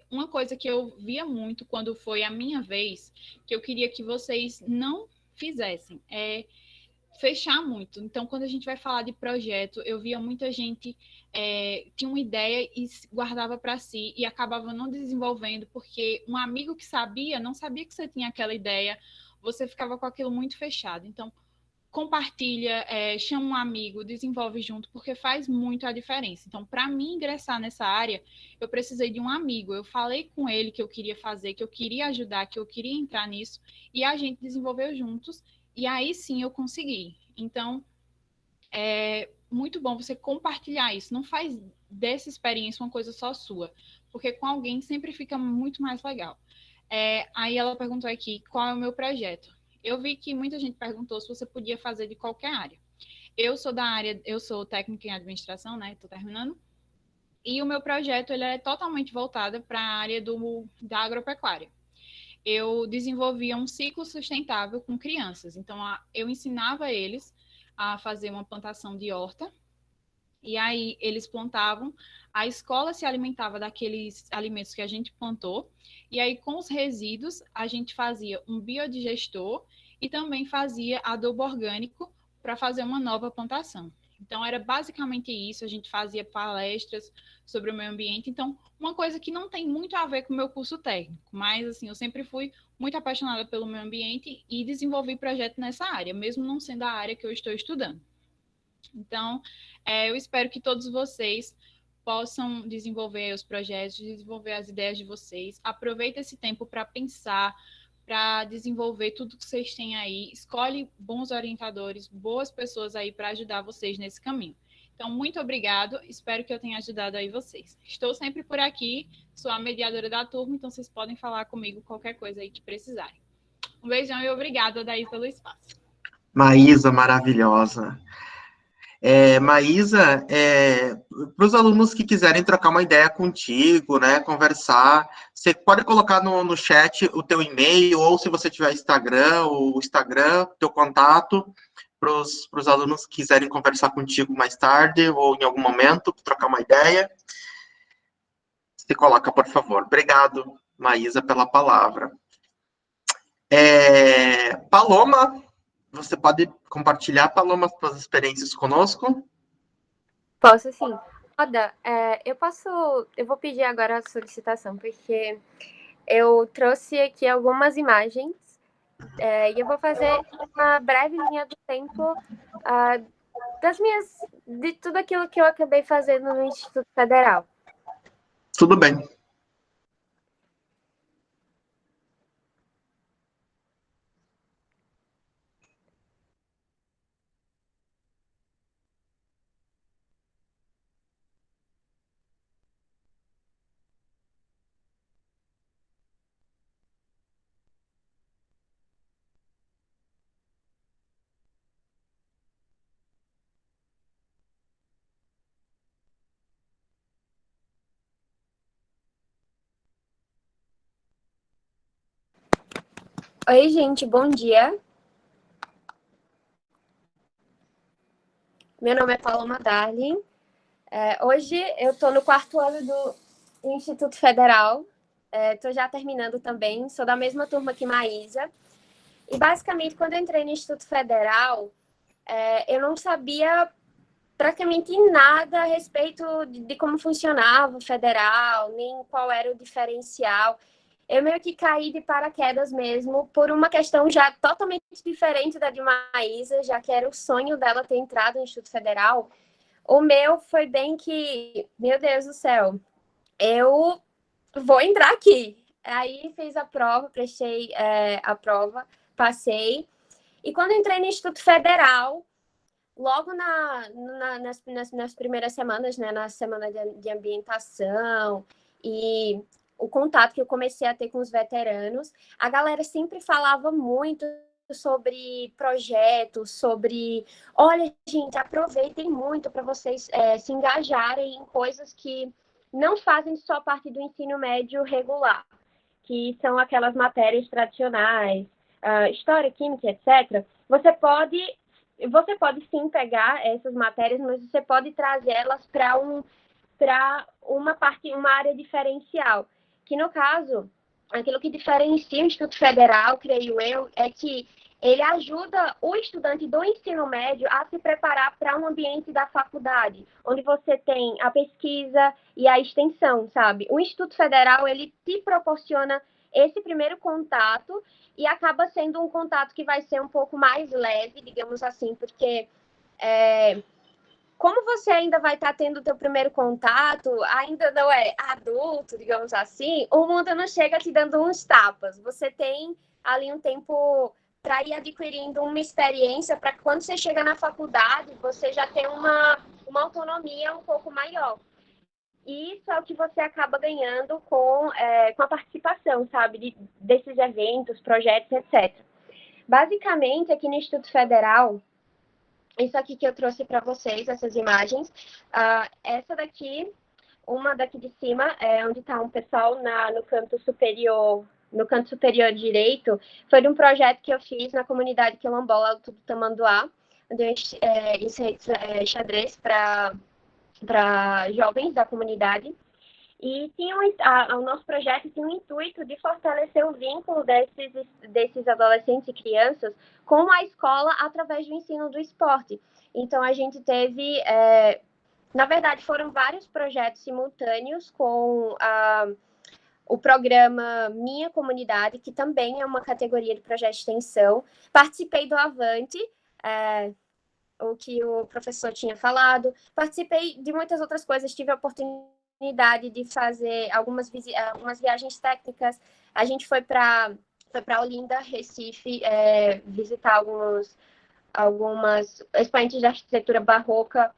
uma coisa que eu via muito quando foi a minha vez, que eu queria que vocês não fizessem, é fechar muito. Então, quando a gente vai falar de projeto, eu via muita gente tinha uma ideia e guardava para si e acabava não desenvolvendo, porque um amigo que sabia, não sabia que você tinha aquela ideia, você ficava com aquilo muito fechado. Então, compartilha, chama um amigo, desenvolve junto, porque faz muito a diferença. Então, para mim ingressar nessa área, eu precisei de um amigo. Eu falei com ele que eu queria fazer, que eu queria ajudar, que eu queria entrar nisso, e a gente desenvolveu juntos, e aí sim eu consegui. Então, muito bom você compartilhar isso. Não faz dessa experiência uma coisa só sua, porque com alguém sempre fica muito mais legal. Aí ela perguntou aqui qual é o meu projeto. Eu vi que muita gente perguntou se você podia fazer de qualquer área. Eu sou técnica em administração, né? Estou terminando. E o meu projeto ele é totalmente voltado para a área da agropecuária. Eu desenvolvia um ciclo sustentável com crianças. Então, eu ensinava eles a fazer uma plantação de horta. E aí, eles plantavam, a escola se alimentava daqueles alimentos que a gente plantou. E aí, com os resíduos, a gente fazia um biodigestor e também fazia adubo orgânico para fazer uma nova plantação. Então, era basicamente isso. A gente fazia palestras sobre o meio ambiente. Então, uma coisa que não tem muito a ver com o meu curso técnico, mas, assim, eu sempre fui muito apaixonada pelo meio ambiente e desenvolvi projeto nessa área, mesmo não sendo a área que eu estou estudando. Então, eu espero que todos vocês possam desenvolver os projetos, desenvolver as ideias de vocês. Aproveita esse tempo para pensar, para desenvolver tudo que vocês têm aí. Escolhe bons orientadores, boas pessoas aí para ajudar vocês nesse caminho. Então, muito obrigado. Espero que eu tenha ajudado aí vocês. Estou sempre por aqui, sou a mediadora da turma, então vocês podem falar comigo qualquer coisa aí que precisarem. Um beijão e obrigada, Daí, pelo espaço. Maísa, maravilhosa. Maísa, para os alunos que quiserem trocar uma ideia contigo, né, conversar, você pode colocar no chat o teu e-mail, ou se você tiver Instagram, teu contato, para os alunos que quiserem conversar contigo mais tarde, ou em algum momento, trocar uma ideia. Você coloca, por favor. Obrigado, Maísa, pela palavra. Paloma, você pode compartilhar, Paloma, suas experiências conosco? Posso sim. Roda, eu vou pedir agora a solicitação, porque eu trouxe aqui algumas imagens e eu vou fazer uma breve linha do tempo de tudo aquilo que eu acabei fazendo no Instituto Federal. Tudo bem. Oi, gente, bom dia. Meu nome é Paloma Darling. Hoje eu estou no 4º ano do Instituto Federal. Estou já terminando também, sou da mesma turma que Maísa. E, basicamente, quando eu entrei no Instituto Federal, eu não sabia praticamente nada a respeito de como funcionava o federal, nem qual era o diferencial. Eu meio que caí de paraquedas mesmo, por uma questão já totalmente diferente da de Maísa, já que era o sonho dela ter entrado no Instituto Federal. O meu foi bem que, meu Deus do céu, eu vou entrar aqui. Aí fiz a prova, prestei a prova, passei. E quando entrei no Instituto Federal, logo nas primeiras semanas, né, na semana de ambientação e o contato que eu comecei a ter com os veteranos, a galera sempre falava muito sobre projetos, sobre, olha, gente, aproveitem muito para vocês se engajarem em coisas que não fazem só parte do ensino médio regular, que são aquelas matérias tradicionais, história, química, etc. Você pode sim pegar essas matérias, mas você pode trazê-las para uma área diferencial, que no caso, aquilo que diferencia o Instituto Federal, creio eu, é que ele ajuda o estudante do ensino médio a se preparar para um ambiente da faculdade, onde você tem a pesquisa e a extensão, sabe? O Instituto Federal, ele te proporciona esse primeiro contato e acaba sendo um contato que vai ser um pouco mais leve, digamos assim, porque como você ainda vai estar tendo o teu primeiro contato, ainda não é adulto, digamos assim, o mundo não chega te dando uns tapas. Você tem ali um tempo para ir adquirindo uma experiência para que quando você chega na faculdade, você já tem uma autonomia um pouco maior. E isso é o que você acaba ganhando com a participação, sabe, desses eventos, projetos, etc. Basicamente, aqui no Instituto Federal, isso aqui que eu trouxe para vocês, essas imagens, essa daqui, uma daqui de cima, é onde está um pessoal no canto superior direito, foi de um projeto que eu fiz na comunidade quilombola do Tamanduá, onde eu ensinei xadrez para jovens da comunidade. E o nosso projeto tinha o intuito de fortalecer o vínculo desses adolescentes e crianças com a escola através do ensino do esporte. Então, a gente teve... na verdade, foram vários projetos simultâneos com o programa Minha Comunidade, que também é uma categoria de projeto de extensão. Participei do Avante, o que o professor tinha falado. Participei de muitas outras coisas, tive a oportunidade de fazer algumas viagens técnicas. A gente foi para Olinda, Recife, visitar algumas expoentes de arquitetura barroca.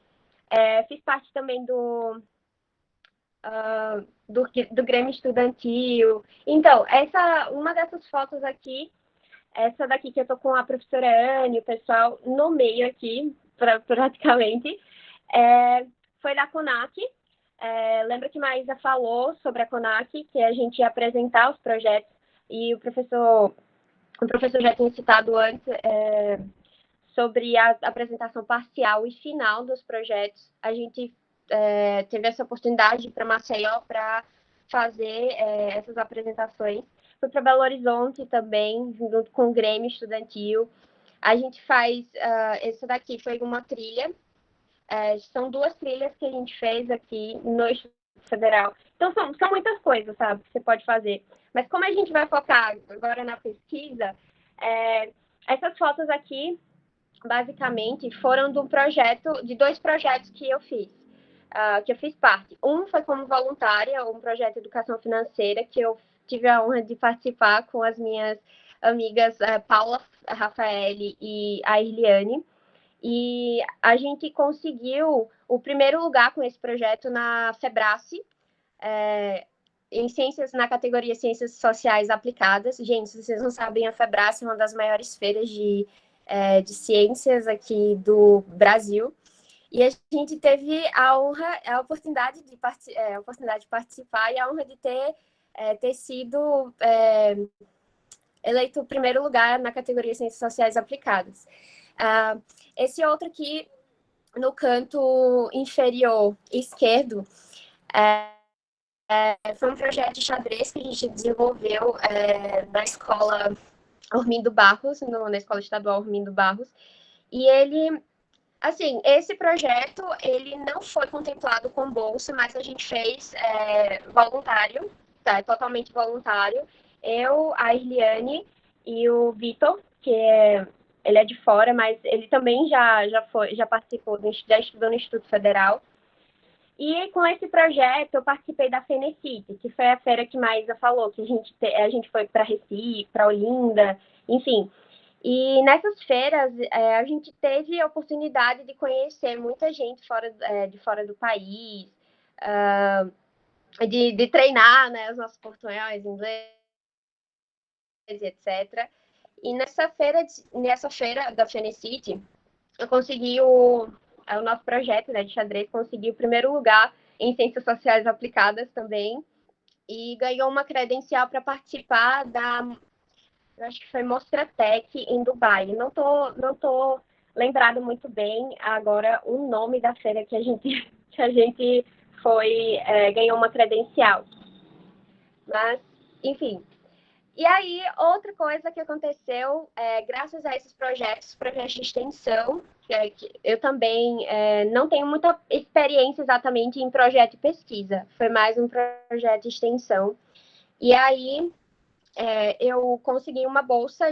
Fiz parte também do Grêmio Estudantil. Então, uma dessas fotos aqui, essa daqui que eu tô com a professora Anne, o pessoal no meio aqui, praticamente, foi da CONAC. Lembra que Maísa falou sobre a CONAC, que a gente ia apresentar os projetos, e o professor já tinha citado antes sobre a apresentação parcial e final dos projetos. A gente teve essa oportunidade para Maceió para fazer essas apresentações. Fui para Belo Horizonte também, junto com o Grêmio Estudantil. A gente faz... essa daqui foi uma trilha. São 2 trilhas que a gente fez aqui no Instituto Federal. Então, são muitas coisas, sabe, que você pode fazer. Mas como a gente vai focar agora na pesquisa, essas fotos aqui, basicamente, foram de 2 projetos que eu fiz parte. Um foi como voluntária, um projeto de educação financeira, que eu tive a honra de participar com as minhas amigas Paula, a Rafaele e a Irliane. E a gente conseguiu o primeiro lugar com esse projeto na Febrace, na categoria Ciências Sociais Aplicadas. Gente, se vocês não sabem, a Febrace é uma das maiores feiras de ciências aqui do Brasil. E a gente teve a oportunidade de participar e a honra de ter sido eleito o primeiro lugar na categoria Ciências Sociais Aplicadas. Esse outro aqui, no canto inferior esquerdo, foi um projeto de xadrez que a gente desenvolveu na escola Ormindo Barros, na escola estadual Ormindo Barros. E ele... Assim, esse projeto, ele não foi contemplado com bolsa, mas a gente fez voluntário, totalmente voluntário. Eu, a Irliane e o Vitor, que ele é de fora, mas ele também já participou, já estudou no Instituto Federal. E com esse projeto, eu participei da Fenecite, que foi a feira que Maísa falou, que a gente foi para Recife, para Olinda, enfim... E nessas feiras, a gente teve a oportunidade de conhecer muita gente de fora do país, de treinar, né, os nossos portunhóis, inglês, etc. E nessa feira da Fenecite, eu consegui o nosso projeto, né, de xadrez, consegui o primeiro lugar em Ciências Sociais Aplicadas também, e ganhou uma credencial para participar eu acho que foi Mostratec em Dubai. Não tô lembrado muito bem agora o nome da feira que a gente foi, ganhou uma credencial. Mas, enfim. E aí, outra coisa que aconteceu, graças a esses projetos de extensão, que eu também não tenho muita experiência exatamente em projeto de pesquisa. Foi mais um projeto de extensão. E aí... eu consegui uma bolsa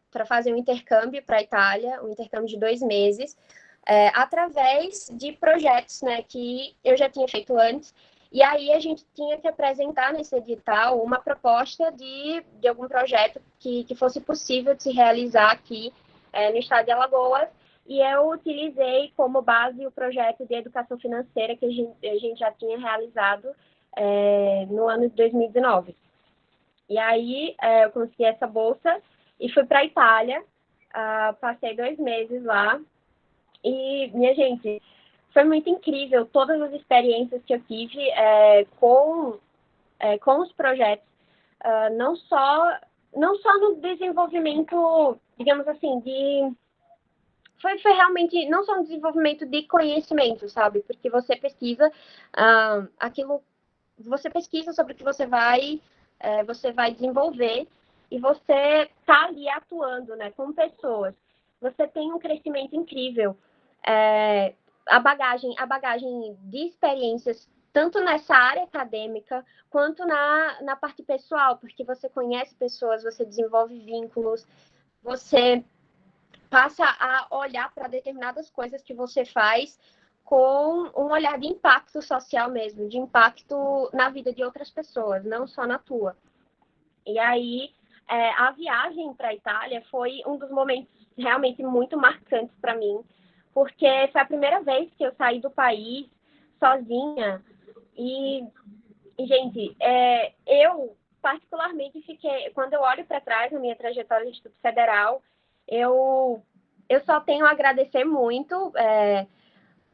para fazer um intercâmbio para a Itália, um intercâmbio de 2 meses, através de projetos, né, que eu já tinha feito antes. E aí a gente tinha que apresentar nesse edital uma proposta de algum projeto que fosse possível de se realizar aqui no estado de Alagoas. E eu utilizei como base o projeto de educação financeira que a gente já tinha realizado no ano de 2019. E aí eu consegui essa bolsa e fui para a Itália, passei 2 meses lá. E, minha gente, foi muito incrível todas as experiências que eu tive com os projetos, não só no desenvolvimento, digamos assim, foi realmente não só no desenvolvimento de conhecimento, sabe? Porque você pesquisa você pesquisa sobre o que você vai desenvolver e você está ali atuando, né, com pessoas. Você tem um crescimento incrível. A bagagem de experiências, tanto nessa área acadêmica, quanto na parte pessoal, porque você conhece pessoas, você desenvolve vínculos, você passa a olhar para determinadas coisas que você faz com um olhar de impacto social mesmo, de impacto na vida de outras pessoas, não só na tua. E aí, a viagem para a Itália foi um dos momentos realmente muito marcantes para mim, porque foi a primeira vez que eu saí do país sozinha. E gente, eu particularmente fiquei, quando eu olho para trás na minha trajetória no Instituto Federal, eu só tenho a agradecer muito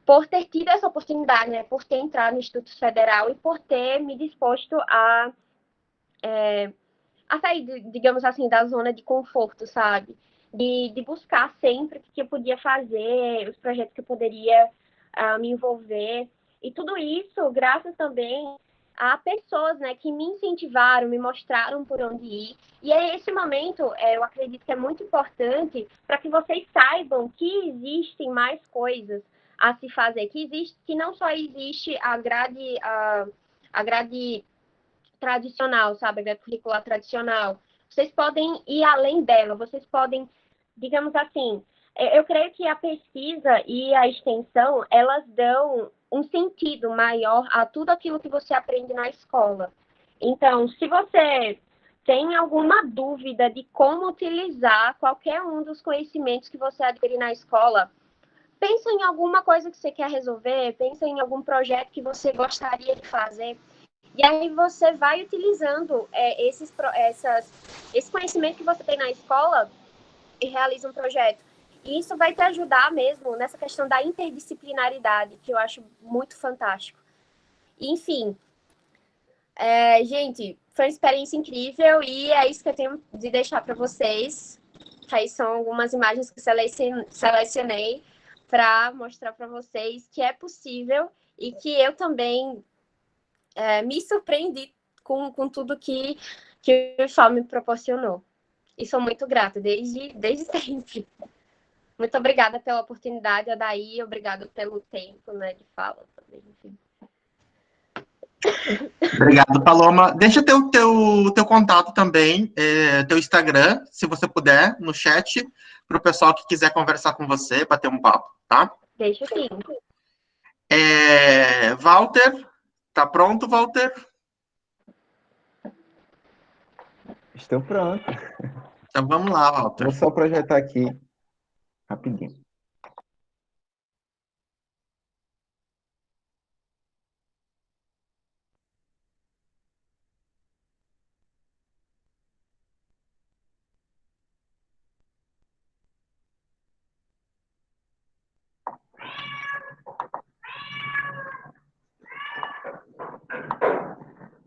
por ter tido essa oportunidade, né, por ter entrado no Instituto Federal e por ter me disposto a sair, digamos assim, da zona de conforto, sabe? De buscar sempre o que eu podia fazer, os projetos que eu poderia me envolver. E tudo isso graças também a pessoas, né, que me incentivaram, me mostraram por onde ir. E é esse momento, eu acredito que é muito importante para que vocês saibam que existem mais coisas a se fazer, que não só existe a grade tradicional, sabe, a grade curricular tradicional. Vocês podem ir além dela, vocês podem, digamos assim, eu creio que a pesquisa e a extensão, elas dão um sentido maior a tudo aquilo que você aprende na escola. Então, se você tem alguma dúvida de como utilizar qualquer um dos conhecimentos que você adquire na escola, pensa em alguma coisa que você quer resolver, pensa em algum projeto que você gostaria de fazer. E aí você vai utilizando esse conhecimento que você tem na escola e realiza um projeto. E isso vai te ajudar mesmo nessa questão da interdisciplinaridade, que eu acho muito fantástico. Enfim, gente, foi uma experiência incrível e é isso que eu tenho de deixar para vocês. Aí são algumas imagens que selecionei para mostrar para vocês que é possível e que eu também me surpreendi com tudo que o IFAL me proporcionou. E sou muito grata, desde sempre. Muito obrigada pela oportunidade, Adair, obrigada pelo tempo, né, de fala também, enfim. Obrigado, Paloma. Deixa teu contato também, teu Instagram, se você puder, no chat, para o pessoal que quiser conversar com você, bater um papo, tá? Deixa sim. Walter, tá pronto, Walter? Estou pronto. Então vamos lá, Walter. Vou só projetar aqui rapidinho.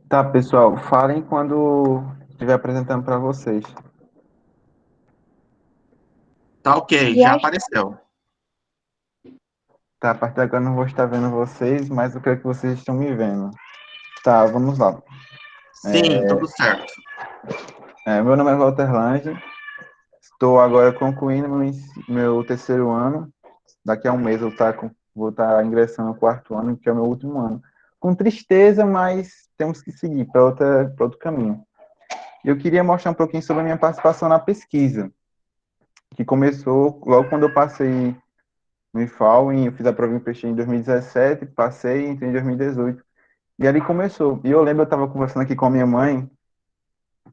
Tá, pessoal, falem quando estiver apresentando para vocês. Tá ok, já apareceu. Tá, a partir de agora eu não vou estar vendo vocês, mas eu quero que vocês estão me vendo. Tá, vamos lá. Sim, tudo certo. Meu nome é Walter Lange, estou agora concluindo meu 3º ano. Daqui a um mês eu vou estar ingressando no 4º ano, que é o meu último ano. Com tristeza, mas temos que seguir para outro caminho. Eu queria mostrar um pouquinho sobre a minha participação na pesquisa, que começou logo quando eu passei no IFAL, eu fiz a prova em peixe em 2017, passei, entrei em 2018. E ali começou. E eu lembro, eu estava conversando aqui com a minha mãe,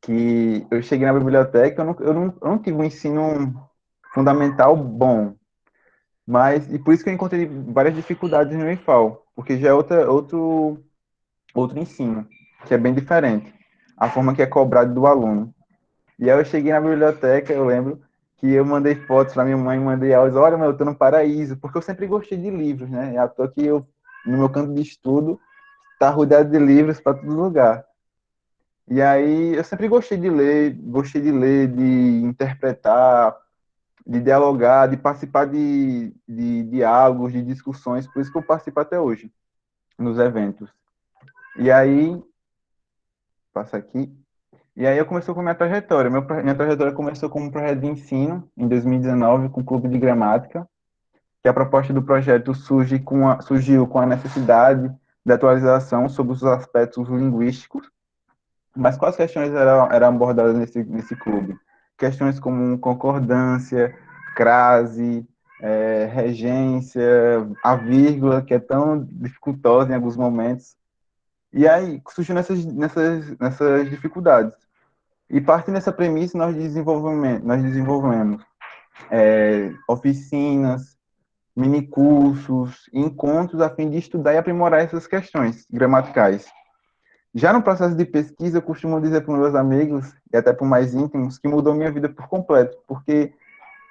que eu cheguei na biblioteca, eu não tive um ensino fundamental bom, mas, e por isso que eu encontrei várias dificuldades no IFAL, porque já é outro ensino, que é bem diferente, a forma que é cobrado do aluno. E aí eu cheguei na biblioteca, eu lembro que eu mandei fotos para minha mãe, mandei áudios, olha, eu tô no paraíso, porque eu sempre gostei de livros, né? É à toa que eu, no meu campo de estudo, tá rodeado de livros para todo lugar. E aí eu sempre gostei de ler, de interpretar, de dialogar, de participar de diálogos, de discussões, por isso que eu participo até hoje, nos eventos. E aí, passa aqui. E aí eu comecei com a minha trajetória. Minha trajetória começou como um projeto de ensino, em 2019, com o Clube de Gramática, que a proposta do projeto surgiu com a necessidade de atualização sobre os aspectos linguísticos. Mas quais questões eram abordadas nesse clube? Questões como concordância, crase, regência, a vírgula, que é tão dificultosa em alguns momentos. E aí surgiu nessas dificuldades. E partindo dessa premissa, nós desenvolvemos oficinas, minicursos, encontros a fim de estudar e aprimorar essas questões gramaticais. Já no processo de pesquisa, eu costumo dizer para os meus amigos, e até para os mais íntimos, que mudou minha vida por completo, porque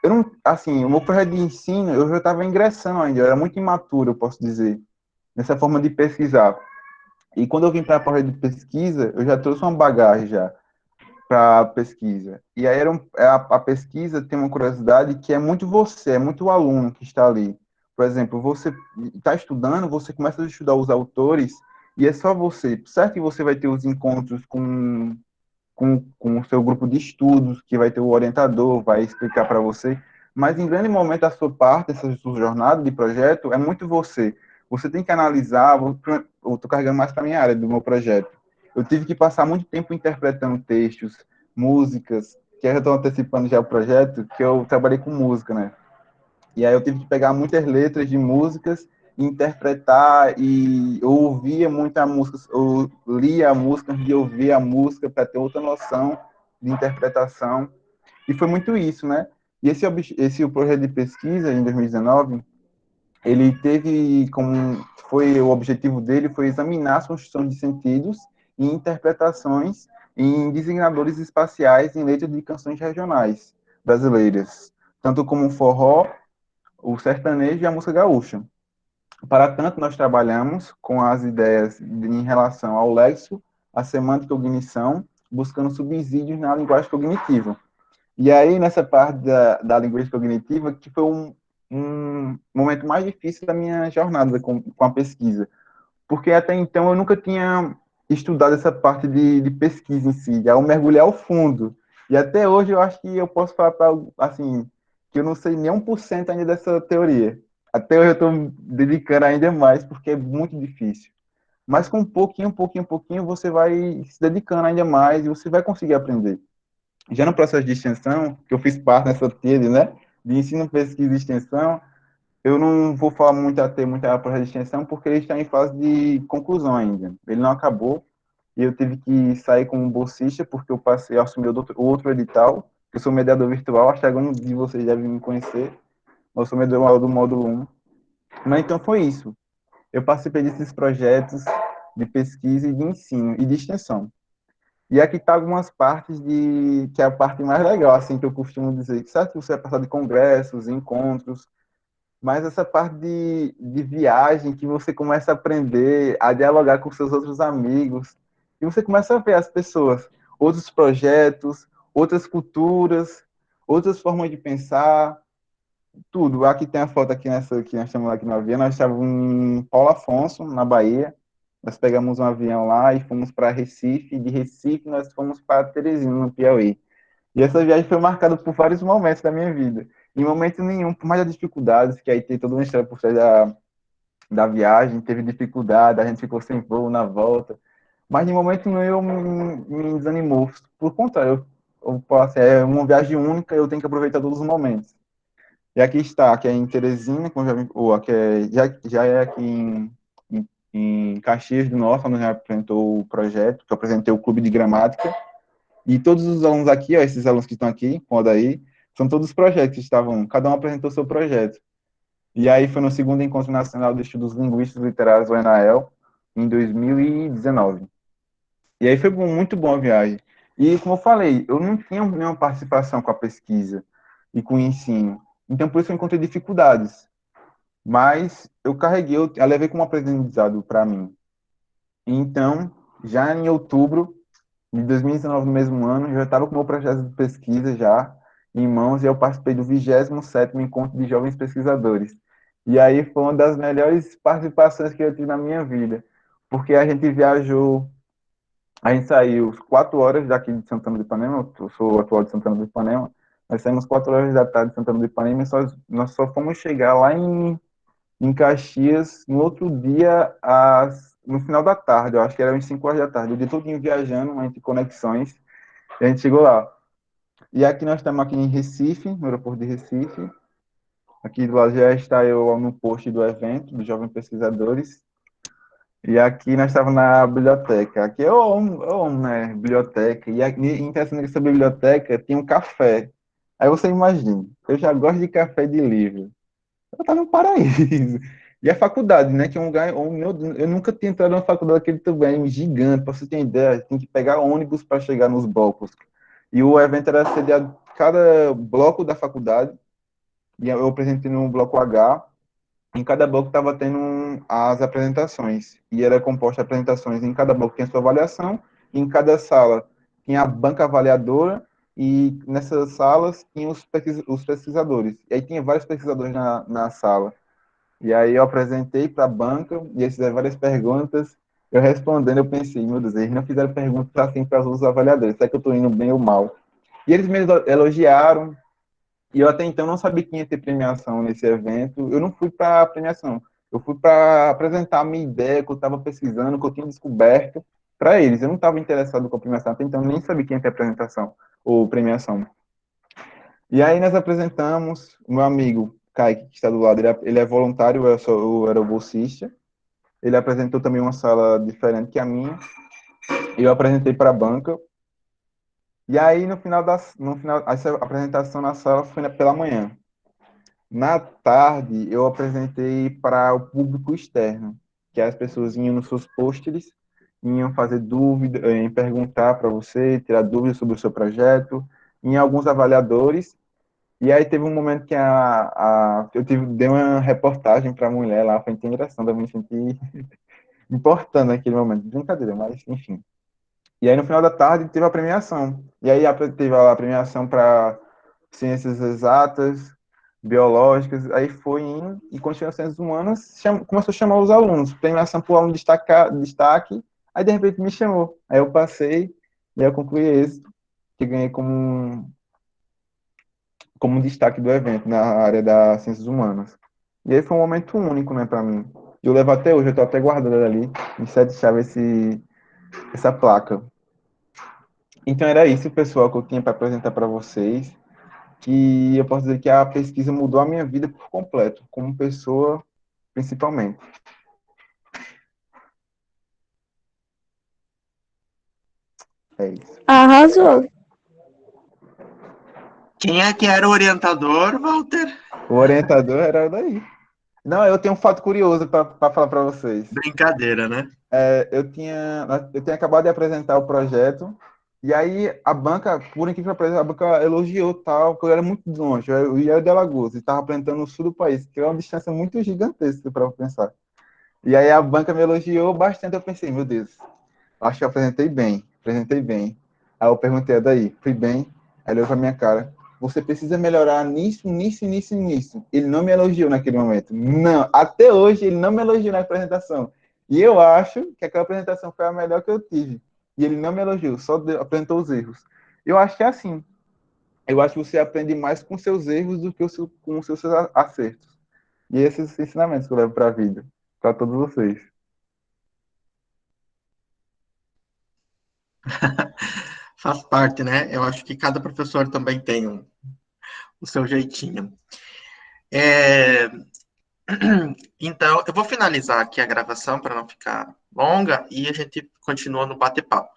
eu não, assim, o meu projeto de ensino, eu já estava ingressando ainda, eu era muito imaturo, eu posso dizer, nessa forma de pesquisar. E quando eu vim para a projeto de pesquisa, eu já trouxe uma bagagem já para a pesquisa. E aí a pesquisa tem uma curiosidade que é muito você, é muito o aluno que está ali. Por exemplo, você está estudando, você começa a estudar os autores e é só você. Certo que você vai ter os encontros com o seu grupo de estudos, que vai ter o orientador, vai explicar para você, mas em grande momento da sua parte, essa sua jornada de projeto, é muito você. Você tem que analisar, eu estou carregando mais para a minha área do meu projeto. Eu tive que passar muito tempo interpretando textos, músicas, que eu já estou antecipando já o projeto, que eu trabalhei com música, né? E aí eu tive que pegar muitas letras de músicas, interpretar e eu ouvia muita música, eu lia a música antes de ouvir a música para ter outra noção de interpretação. E foi muito isso, né? E esse projeto de pesquisa em 2019, ele teve como foi o objetivo dele foi examinar as construções de sentidos e interpretações em designadores espaciais em letras de canções regionais brasileiras, tanto como o forró, o sertanejo e a música gaúcha. Para tanto, nós trabalhamos com as ideias em relação ao léxico, a semântica e cognição, buscando subsídios na linguagem cognitiva. E aí, nessa parte da linguagem cognitiva, que foi um momento mais difícil da minha jornada com a pesquisa, porque até então eu nunca tinha estudado essa parte de pesquisa em si, já eu mergulhei ao fundo. E até hoje eu acho que eu posso falar para assim, que eu não sei nem 1% ainda dessa teoria. Até hoje eu estou me dedicando ainda mais, porque é muito difícil. Mas com pouquinho, você vai se dedicando ainda mais e você vai conseguir aprender. Já no processo de extensão, que eu fiz parte dessa trilha, né, de ensino, pesquisa e extensão, eu não vou falar muito a ter muita projeto de extensão, porque ele está em fase de conclusão ainda. Ele não acabou, e eu tive que sair como bolsista, porque eu passei a assumir outro edital. Eu sou mediador virtual, acho que algum de vocês devem me conhecer. Eu sou mediador do módulo 1. Mas então foi isso. Eu participei desses projetos de pesquisa e de ensino, e de extensão. E aqui tá algumas partes que é a parte mais legal, assim, que eu costumo dizer. Certo que você vai passar de congressos, encontros, mas essa parte de viagem que você começa a aprender a dialogar com seus outros amigos e você começa a ver as pessoas, outros projetos, outras culturas, outras formas de pensar, tudo. Aqui tem a foto aqui nessa que nós estamos aqui no avião, nós estávamos em Paulo Afonso, na Bahia. Nós pegamos um avião lá e fomos para Recife, e de Recife nós fomos para Teresina, no Piauí. E essa viagem foi marcada por vários momentos da minha vida. Em momento nenhum, por mais as dificuldades, que aí tem toda uma história por trás da viagem, teve dificuldade, a gente ficou sem voo na volta. Mas em momento nenhum eu me desanimou. Por contrário, é uma viagem única, eu tenho que aproveitar todos os momentos. E aqui está, que é em Teresina, ou aqui já é aqui em em Caxias do Norte, onde a gente apresentou o projeto, que eu apresentei o Clube de Gramática, e todos os alunos aqui, ó, esses alunos que estão aqui, com o Odaí, são todos os projetos que estavam, cada um apresentou seu projeto. E aí foi no segundo Encontro Nacional de Estudos Linguísticos e Literários, o ENAEL, em 2019. E aí foi muito bom a viagem. E, como eu falei, eu não tinha nenhuma participação com a pesquisa e com o ensino. Então, por isso eu encontrei dificuldades. Mas eu carreguei, eu levei como aprendizado para mim. Então, já em outubro de 2019, no mesmo ano, eu já estava com o meu projeto de pesquisa já em mãos e eu participei do 27º Encontro de Jovens Pesquisadores. E aí foi uma das melhores participações que eu tive na minha vida, porque a gente viajou, a gente saiu 4 horas daqui de Santana do Ipanema, eu sou atual de Santana do Ipanema, nós saímos 4 horas da tarde de Santana do Ipanema e nós só fomos chegar lá em Caxias no outro dia, no final da tarde, eu acho que era umas 5 horas da tarde, o dia todo viajando, entre conexões, e a gente chegou lá. E aqui nós estamos aqui em Recife, no aeroporto de Recife. Aqui do lado já está eu no post do evento, dos Jovens Pesquisadores. E aqui nós estávamos na biblioteca. Aqui eu amo, né, biblioteca. E aqui, interessante que essa biblioteca tem um café. Aí você imagina, eu já gosto de café de livro. Eu estava no paraíso. E a faculdade, né, que é um lugar onde eu nunca tinha entrado numa faculdade daquele tamanho, gigante, para você ter ideia, tem que pegar ônibus para chegar nos blocos. E o evento era sediado cada bloco da faculdade, e eu apresentei no bloco H, em cada bloco estava tendo as apresentações, e era composta de apresentações, em cada bloco tinha sua avaliação, e em cada sala tinha a banca avaliadora, e nessas salas tinha os pesquisadores. E aí tinha vários pesquisadores na sala. E aí eu apresentei para a banca, e eles fizeram várias perguntas, eu respondendo, eu pensei, meu Deus, eles não fizeram perguntas assim para os avaliadores, será que eu estou indo bem ou mal? E eles me elogiaram, e eu até então não sabia que ia ter premiação nesse evento, eu não fui para a premiação, eu fui para apresentar a minha ideia, que eu estava pesquisando, que eu tinha descoberto, para eles, eu não estava interessado com a premiação, até então nem sabia que ia ter apresentação, ou premiação. E aí nós apresentamos, o meu amigo Kaique, que está do lado, ele é voluntário, eu era o bolsista, ele apresentou também uma sala diferente que a minha, eu apresentei para a banca, e aí no final, essa apresentação na sala foi pela manhã. Na tarde, eu apresentei para o público externo, que as pessoas iam nos seus pôsteres, iam fazer dúvida, em perguntar para você, tirar dúvidas sobre o seu projeto, em alguns avaliadores. E aí teve um momento que dei uma reportagem para a mulher lá, foi engraçado, eu me senti importante naquele momento, brincadeira, mas enfim. E aí no final da tarde teve a premiação. E aí teve a premiação para ciências exatas, biológicas, aí foi indo, e continuou ciências humanas, começou a chamar os alunos, premiação para o aluno destaque, aí de repente me chamou. Aí eu passei, e aí eu concluí esse, que ganhei como um destaque do evento na área das ciências humanas. E aí foi um momento único, né, para mim. E eu levo até hoje, eu tô até guardando ali, em 7 chaves, essa placa. Então era isso, pessoal, que eu tinha para apresentar para vocês, que eu posso dizer que a pesquisa mudou a minha vida por completo, como pessoa, principalmente. É isso. Arrasou. Quem é que era o orientador, Walter? O orientador era o daí. Não, eu tenho um fato curioso para falar para vocês. Brincadeira, né? Eu tinha acabado de apresentar o projeto, e aí a banca, por incrível que pareça, a banca elogiou tal, porque eu era muito longe, eu ia de Alagoas, e estava apresentando no sul do país, que é uma distância muito gigantesca para pensar. E aí a banca me elogiou bastante, eu pensei, meu Deus, acho que eu apresentei bem. Aí eu perguntei, daí, fui bem? Aí ele olhou pra minha cara, você precisa melhorar nisso. Ele não me elogiou naquele momento. Não, até hoje ele não me elogiou na apresentação. E eu acho que aquela apresentação foi a melhor que eu tive. E ele não me elogiou, só apresentou os erros. Eu acho que é assim. Eu acho que você aprende mais com seus erros do que com os seus acertos. E esses ensinamentos que eu levo para a vida, para todos vocês. Faz parte, né? Eu acho que cada professor também tem o seu jeitinho. Então, eu vou finalizar aqui a gravação para não ficar longa e a gente continua no bate-papo.